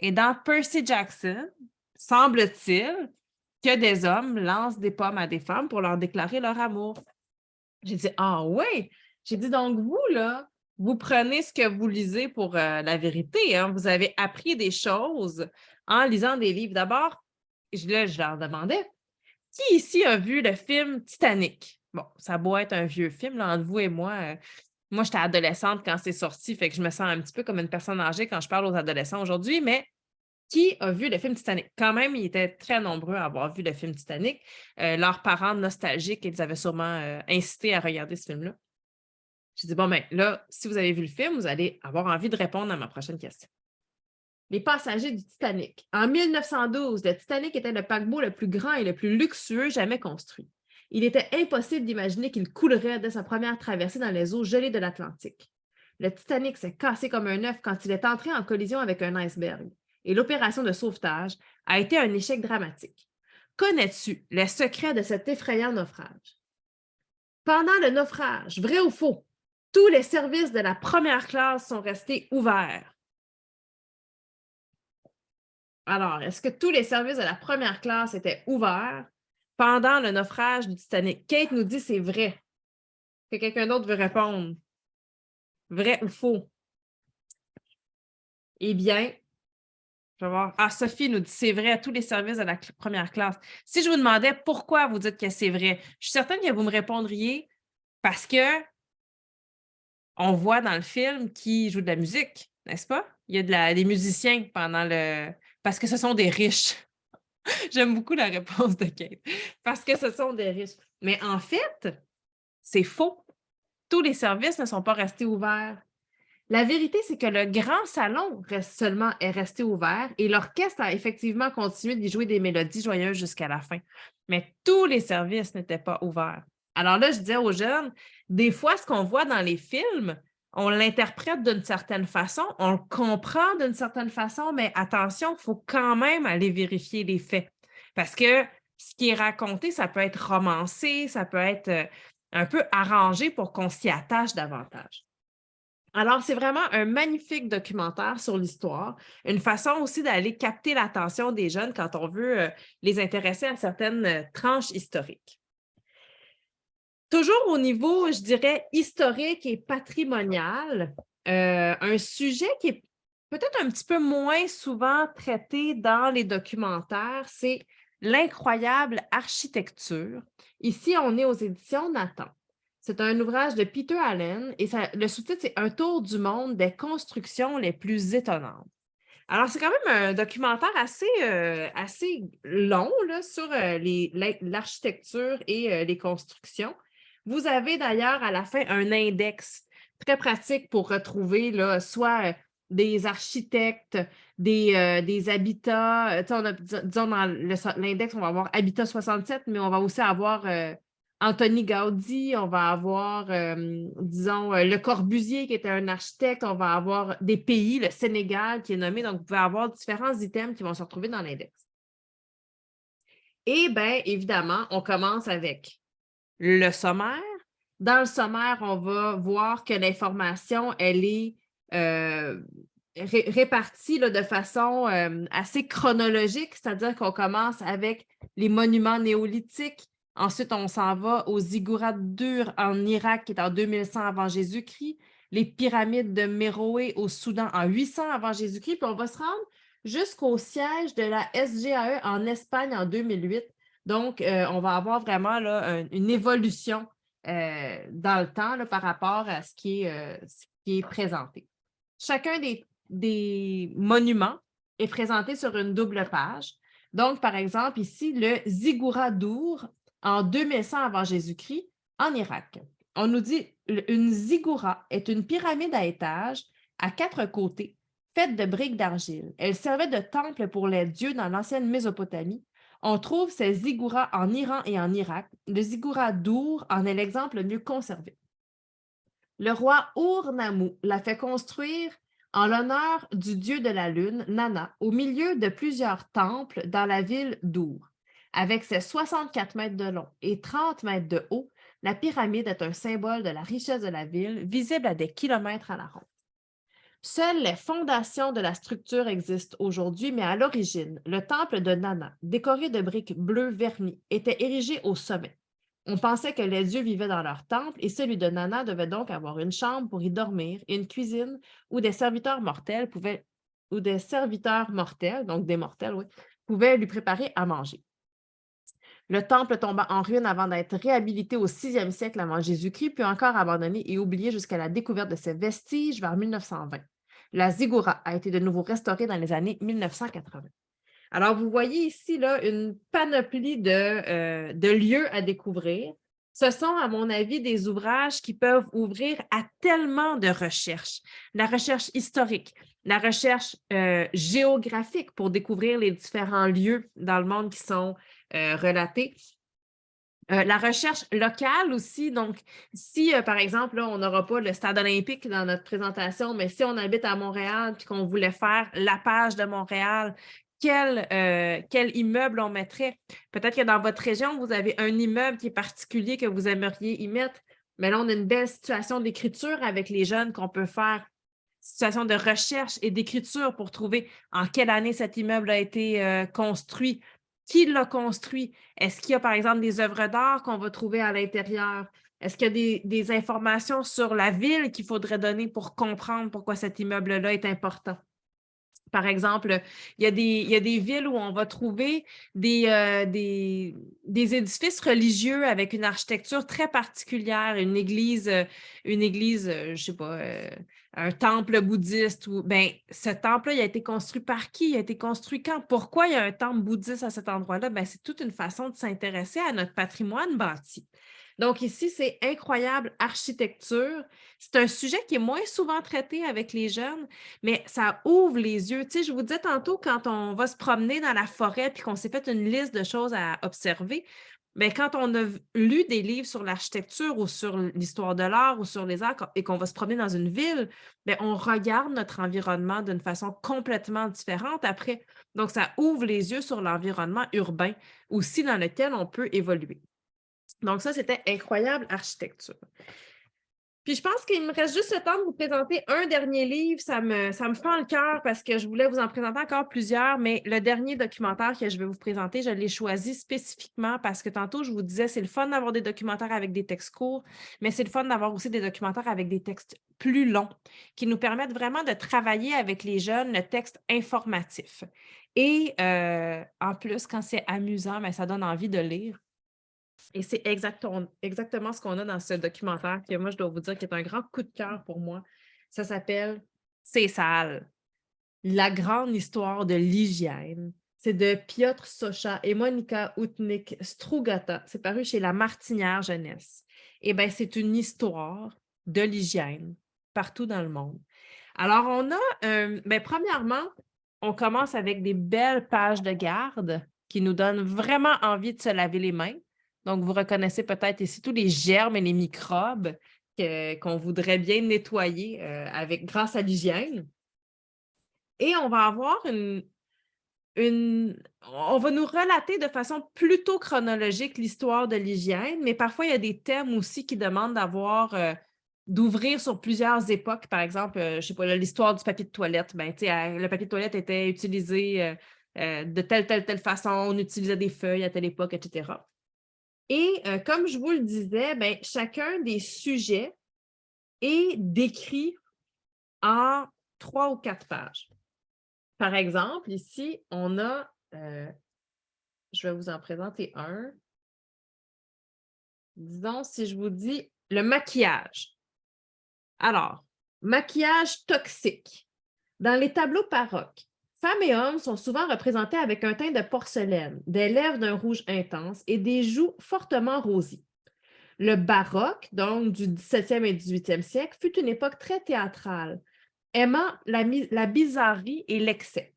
Speaker 1: Et dans Percy Jackson, semble-t-il que des hommes lancent des pommes à des femmes pour leur déclarer leur amour. J'ai dit, ah oui! J'ai dit, donc vous, là, vous prenez ce que vous lisez pour la vérité. Hein? Vous avez appris des choses en lisant des livres. D'abord, je leur demandais, qui ici a vu le film Titanic? Bon, ça doit être un vieux film, là, entre vous et moi. Moi, j'étais adolescente quand c'est sorti, fait que je me sens un petit peu comme une personne âgée quand je parle aux adolescents aujourd'hui, mais qui a vu le film Titanic? Quand même, ils étaient très nombreux à avoir vu le film Titanic. Leurs parents nostalgiques, ils avaient sûrement incité à regarder ce film-là. J'ai dit, bon, ben là, si vous avez vu le film, vous allez avoir envie de répondre à ma prochaine question. Les passagers du Titanic. En 1912, le Titanic était le paquebot le plus grand et le plus luxueux jamais construit. Il était impossible d'imaginer qu'il coulerait dès sa première traversée dans les eaux gelées de l'Atlantique. Le Titanic s'est cassé comme un œuf quand il est entré en collision avec un iceberg et l'opération de sauvetage a été un échec dramatique. Connais-tu les secrets de cet effrayant naufrage? Pendant le naufrage, vrai ou faux, tous les services de la première classe sont restés ouverts. Alors, est-ce que tous les services de la première classe étaient ouverts pendant le naufrage du Titanic? Kate nous dit c'est vrai. Que quelqu'un d'autre veut répondre? Vrai ou faux? Eh bien, je vais voir. Ah, Sophie nous dit c'est vrai, tous les services de la première classe. Si je vous demandais pourquoi vous dites que c'est vrai, je suis certaine que vous me répondriez parce que on voit dans le film qu'ils jouent de la musique, n'est-ce pas? Il y a des musiciens pendant le... Parce que ce sont des riches. J'aime beaucoup la réponse de Kate. Parce que ce sont des riches. Mais en fait, c'est faux. Tous les services ne sont pas restés ouverts. La vérité, c'est que le grand salon est resté ouvert et l'orchestre a effectivement continué d'y jouer des mélodies joyeuses jusqu'à la fin. Mais tous les services n'étaient pas ouverts. Alors là, je disais aux jeunes, des fois, ce qu'on voit dans les films, on l'interprète d'une certaine façon, on le comprend d'une certaine façon, mais attention, il faut quand même aller vérifier les faits. Parce que ce qui est raconté, ça peut être romancé, ça peut être un peu arrangé pour qu'on s'y attache davantage. Alors, c'est vraiment un magnifique documentaire sur l'histoire, une façon aussi d'aller capter l'attention des jeunes quand on veut les intéresser à certaines tranches historiques. Toujours au niveau, je dirais, historique et patrimonial, un sujet qui est peut-être un petit peu moins souvent traité dans les documentaires, c'est l'incroyable architecture. Ici, on est aux éditions Nathan. C'est un ouvrage de Peter Allen et le sous-titre, c'est Un tour du monde des constructions les plus étonnantes. Alors, c'est quand même un documentaire assez long là, sur l'architecture et les constructions. Vous avez d'ailleurs à la fin un index très pratique pour retrouver là, soit des architectes, des habitats. Disons, dans l'index, on va avoir Habitat 67, mais on va aussi avoir Antoni Gaudi, on va avoir, disons, Le Corbusier qui était un architecte, on va avoir des pays, le Sénégal qui est nommé, donc vous pouvez avoir différents items qui vont se retrouver dans l'index. Et bien, évidemment, on commence avec le sommaire. Dans le sommaire, on va voir que l'information, elle est répartie là, de façon assez chronologique, c'est-à-dire qu'on commence avec les monuments néolithiques. Ensuite, on s'en va aux ziggourats d'Ur en Irak, qui est en 2100 avant Jésus-Christ, les pyramides de Méroé au Soudan en 800 avant Jésus-Christ, puis on va se rendre jusqu'au siège de la SGAE en Espagne en 2008. Donc, on va avoir vraiment là, une évolution dans le temps là, par rapport à ce qui est présenté. Chacun des monuments est présenté sur une double page. Donc, par exemple, ici, le ziggourats d'Ur en 2100 avant Jésus-Christ en Irak. On nous dit une ziggoura est une pyramide à étages à 4 côtés, faite de briques d'argile. Elle servait de temple pour les dieux dans l'ancienne Mésopotamie. On trouve ces ziggouras en Iran et en Irak. Le ziggourats d'Ur en est l'exemple le mieux conservé. Le roi Ur-Nammu l'a fait construire en l'honneur du dieu de la lune, Nana, au milieu de plusieurs temples dans la ville d'Ur. Avec ses 64 mètres de long et 30 mètres de haut, la pyramide est un symbole de la richesse de la ville, visible à des kilomètres à la ronde. Seules les fondations de la structure existent aujourd'hui, mais à l'origine, le temple de Nana, décoré de briques bleues vernies, était érigé au sommet. On pensait que les dieux vivaient dans leur temple et celui de Nana devait donc avoir une chambre pour y dormir et une cuisine où des serviteurs mortels donc des mortels, oui, pouvaient lui préparer à manger. Le temple tomba en ruine avant d'être réhabilité au 6e siècle avant Jésus-Christ, puis encore abandonné et oublié jusqu'à la découverte de ses vestiges vers 1920. La ziggoura a été de nouveau restaurée dans les années 1980. Alors, vous voyez ici là, une panoplie de lieux à découvrir. Ce sont, à mon avis, des ouvrages qui peuvent ouvrir à tellement de recherches. La recherche historique, la recherche géographique pour découvrir les différents lieux dans le monde qui sont relatés. La recherche locale aussi, donc si par exemple, là, on n'aura pas le stade olympique dans notre présentation, mais si on habite à Montréal et qu'on voulait faire la page de Montréal, quel immeuble on mettrait? Peut-être que dans votre région, vous avez un immeuble qui est particulier que vous aimeriez y mettre, mais là, on a une belle situation d'écriture avec les jeunes qu'on peut faire, situation de recherche et d'écriture pour trouver en quelle année cet immeuble a été construit. Qui l'a construit? Est-ce qu'il y a, par exemple, des œuvres d'art qu'on va trouver à l'intérieur? Est-ce qu'il y a des informations sur la ville qu'il faudrait donner pour comprendre pourquoi cet immeuble-là est important? Par exemple, il y a des villes où on va trouver des édifices religieux avec une architecture très particulière, une église, je sais pas, un temple bouddhiste. Ben, ce temple-là, il a été construit par qui? Il a été construit quand? Pourquoi il y a un temple bouddhiste à cet endroit-là? Ben, c'est toute une façon de s'intéresser à notre patrimoine bâti. Donc ici, c'est incroyable architecture. C'est un sujet qui est moins souvent traité avec les jeunes, mais ça ouvre les yeux. Tu sais, je vous disais tantôt, quand on va se promener dans la forêt puis qu'on s'est fait une liste de choses à observer, mais quand on a lu des livres sur l'architecture ou sur l'histoire de l'art ou sur les arts et qu'on va se promener dans une ville, bien, on regarde notre environnement d'une façon complètement différente après. Donc, ça ouvre les yeux sur l'environnement urbain aussi dans lequel on peut évoluer. Donc, ça, c'était incroyable architecture. Puis je pense qu'il me reste juste le temps de vous présenter un dernier livre. Ça me fend le cœur parce que je voulais vous en présenter encore plusieurs, mais le dernier documentaire que je vais vous présenter, je l'ai choisi spécifiquement parce que tantôt, je vous disais, c'est le fun d'avoir des documentaires avec des textes courts, mais c'est le fun d'avoir aussi des documentaires avec des textes plus longs qui nous permettent vraiment de travailler avec les jeunes le texte informatif. Et en plus, quand c'est amusant, bien, ça donne envie de lire. Et c'est exactement ce qu'on a dans ce documentaire que moi, je dois vous dire, qui est un grand coup de cœur pour moi. Ça s'appelle C'est sale, la grande histoire de l'hygiène. C'est de Piotr Socha et Monika Oudnik-Strugota. C'est paru chez La Martinière Jeunesse. Eh bien, c'est une histoire de l'hygiène partout dans le monde. Alors, on a, premièrement, on commence avec des belles pages de garde qui nous donnent vraiment envie de se laver les mains. Donc, vous reconnaissez peut-être ici tous les germes et les microbes qu'on voudrait bien nettoyer grâce à l'hygiène. Et on va avoir on va nous relater de façon plutôt chronologique l'histoire de l'hygiène, mais parfois, il y a des thèmes aussi qui demandent d'ouvrir sur plusieurs époques. Par exemple, je ne sais pas, l'histoire du papier de toilette. Ben, le papier de toilette était utilisé de telle façon, on utilisait des feuilles à telle époque, etc. Et comme je vous le disais, bien, chacun des sujets est décrit en 3 ou 4 pages. Par exemple, ici, on a, je vais vous en présenter un. Disons, si je vous dis le maquillage. Alors, maquillage toxique. Dans les tableaux baroques, femmes et hommes sont souvent représentés avec un teint de porcelaine, des lèvres d'un rouge intense et des joues fortement rosies. Le baroque, donc du 17e et 18e siècle, fut une époque très théâtrale, aimant la bizarrerie et l'excès.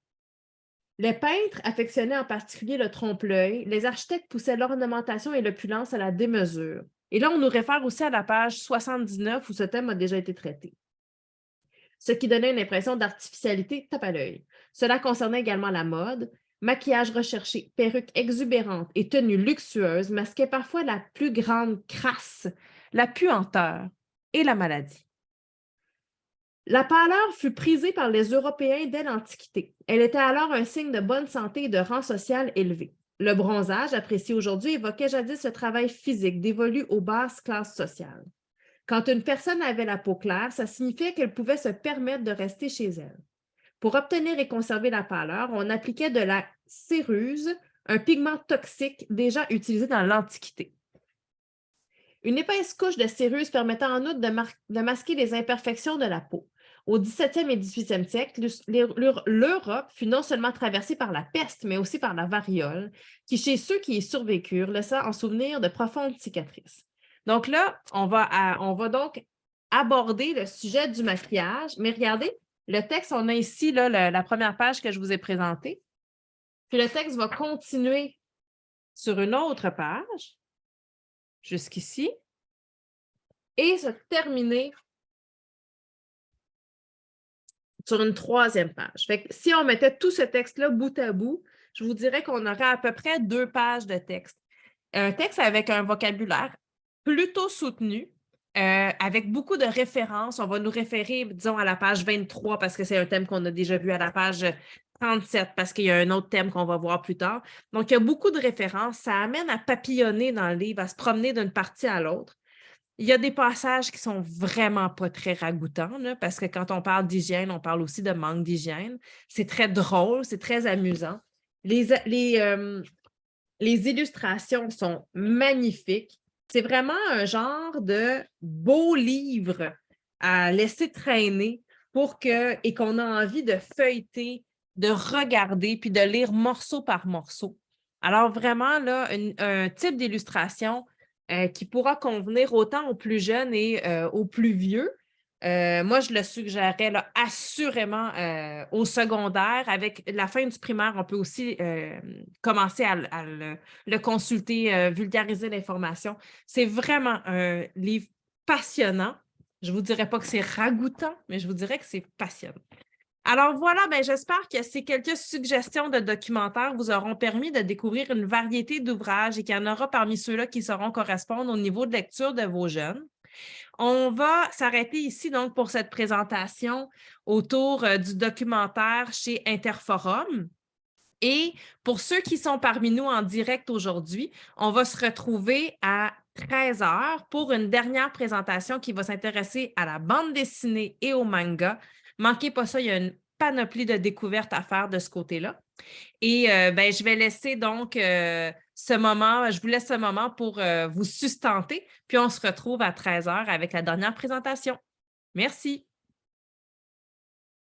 Speaker 1: Les peintres affectionnaient en particulier le trompe-l'œil, les architectes poussaient l'ornementation et l'opulence à la démesure. Et là, on nous réfère aussi à la page 79 où ce thème a déjà été traité. Ce qui donnait une impression d'artificialité tape à l'œil. Cela concernait également la mode. Maquillage recherché, perruques exubérantes et tenues luxueuses masquaient parfois la plus grande crasse, la puanteur et la maladie. La pâleur fut prisée par les Européens dès l'Antiquité. Elle était alors un signe de bonne santé et de rang social élevé. Le bronzage, apprécié aujourd'hui, évoquait jadis le travail physique dévolu aux basses classes sociales. Quand une personne avait la peau claire, ça signifiait qu'elle pouvait se permettre de rester chez elle. Pour obtenir et conserver la pâleur, on appliquait de la céruse, un pigment toxique déjà utilisé dans l'Antiquité. Une épaisse couche de céruse permettait en outre de masquer les imperfections de la peau. Au 17e et 18e siècle, l'Europe fut non seulement traversée par la peste, mais aussi par la variole, qui, chez ceux qui y survécurent, laissa en souvenir de profondes cicatrices. Donc là, on va donc aborder le sujet du maquillage, mais regardez, le texte, on a ici là, la première page que je vous ai présentée. Puis le texte va continuer sur une autre page, jusqu'ici, et se terminer sur une 3e page. Fait que si on mettait tout ce texte-là bout à bout, je vous dirais qu'on aurait à peu près 2 pages de texte. Un texte avec un vocabulaire plutôt soutenu, avec beaucoup de références. On va nous référer, disons, à la page 23 parce que c'est un thème qu'on a déjà vu, à la page 37 parce qu'il y a un autre thème qu'on va voir plus tard. Donc, il y a beaucoup de références. Ça amène à papillonner dans le livre, à se promener d'une partie à l'autre. Il y a des passages qui sont vraiment pas très ragoûtants, là, parce que quand on parle d'hygiène, on parle aussi de manque d'hygiène. C'est très drôle, c'est très amusant. Les illustrations sont magnifiques. C'est vraiment un genre de beau livre à laisser traîner et qu'on a envie de feuilleter, de regarder, puis de lire morceau par morceau. Alors vraiment, là, un type d'illustration qui pourra convenir autant aux plus jeunes et aux plus vieux. Moi, je le suggérerais là, assurément au secondaire. Avec la fin du primaire, on peut aussi commencer à le consulter, vulgariser l'information. C'est vraiment un livre passionnant. Je ne vous dirais pas que c'est ragoûtant, mais je vous dirais que c'est passionnant. Alors voilà, ben, j'espère que ces quelques suggestions de documentaires vous auront permis de découvrir une variété d'ouvrages et qu'il y en aura parmi ceux-là qui sauront correspondre au niveau de lecture de vos jeunes. On va s'arrêter ici donc pour cette présentation autour du documentaire chez Interforum. Et pour ceux qui sont parmi nous en direct aujourd'hui, on va se retrouver à 13 heures pour une dernière présentation qui va s'intéresser à la bande dessinée et au manga. Manquez pas ça, il y a une panoplie de découvertes à faire de ce côté-là. Et ben, je vais laisser donc ce moment, je vous laisse ce moment pour vous sustenter, puis on se retrouve à 13 heures avec la dernière présentation. Merci.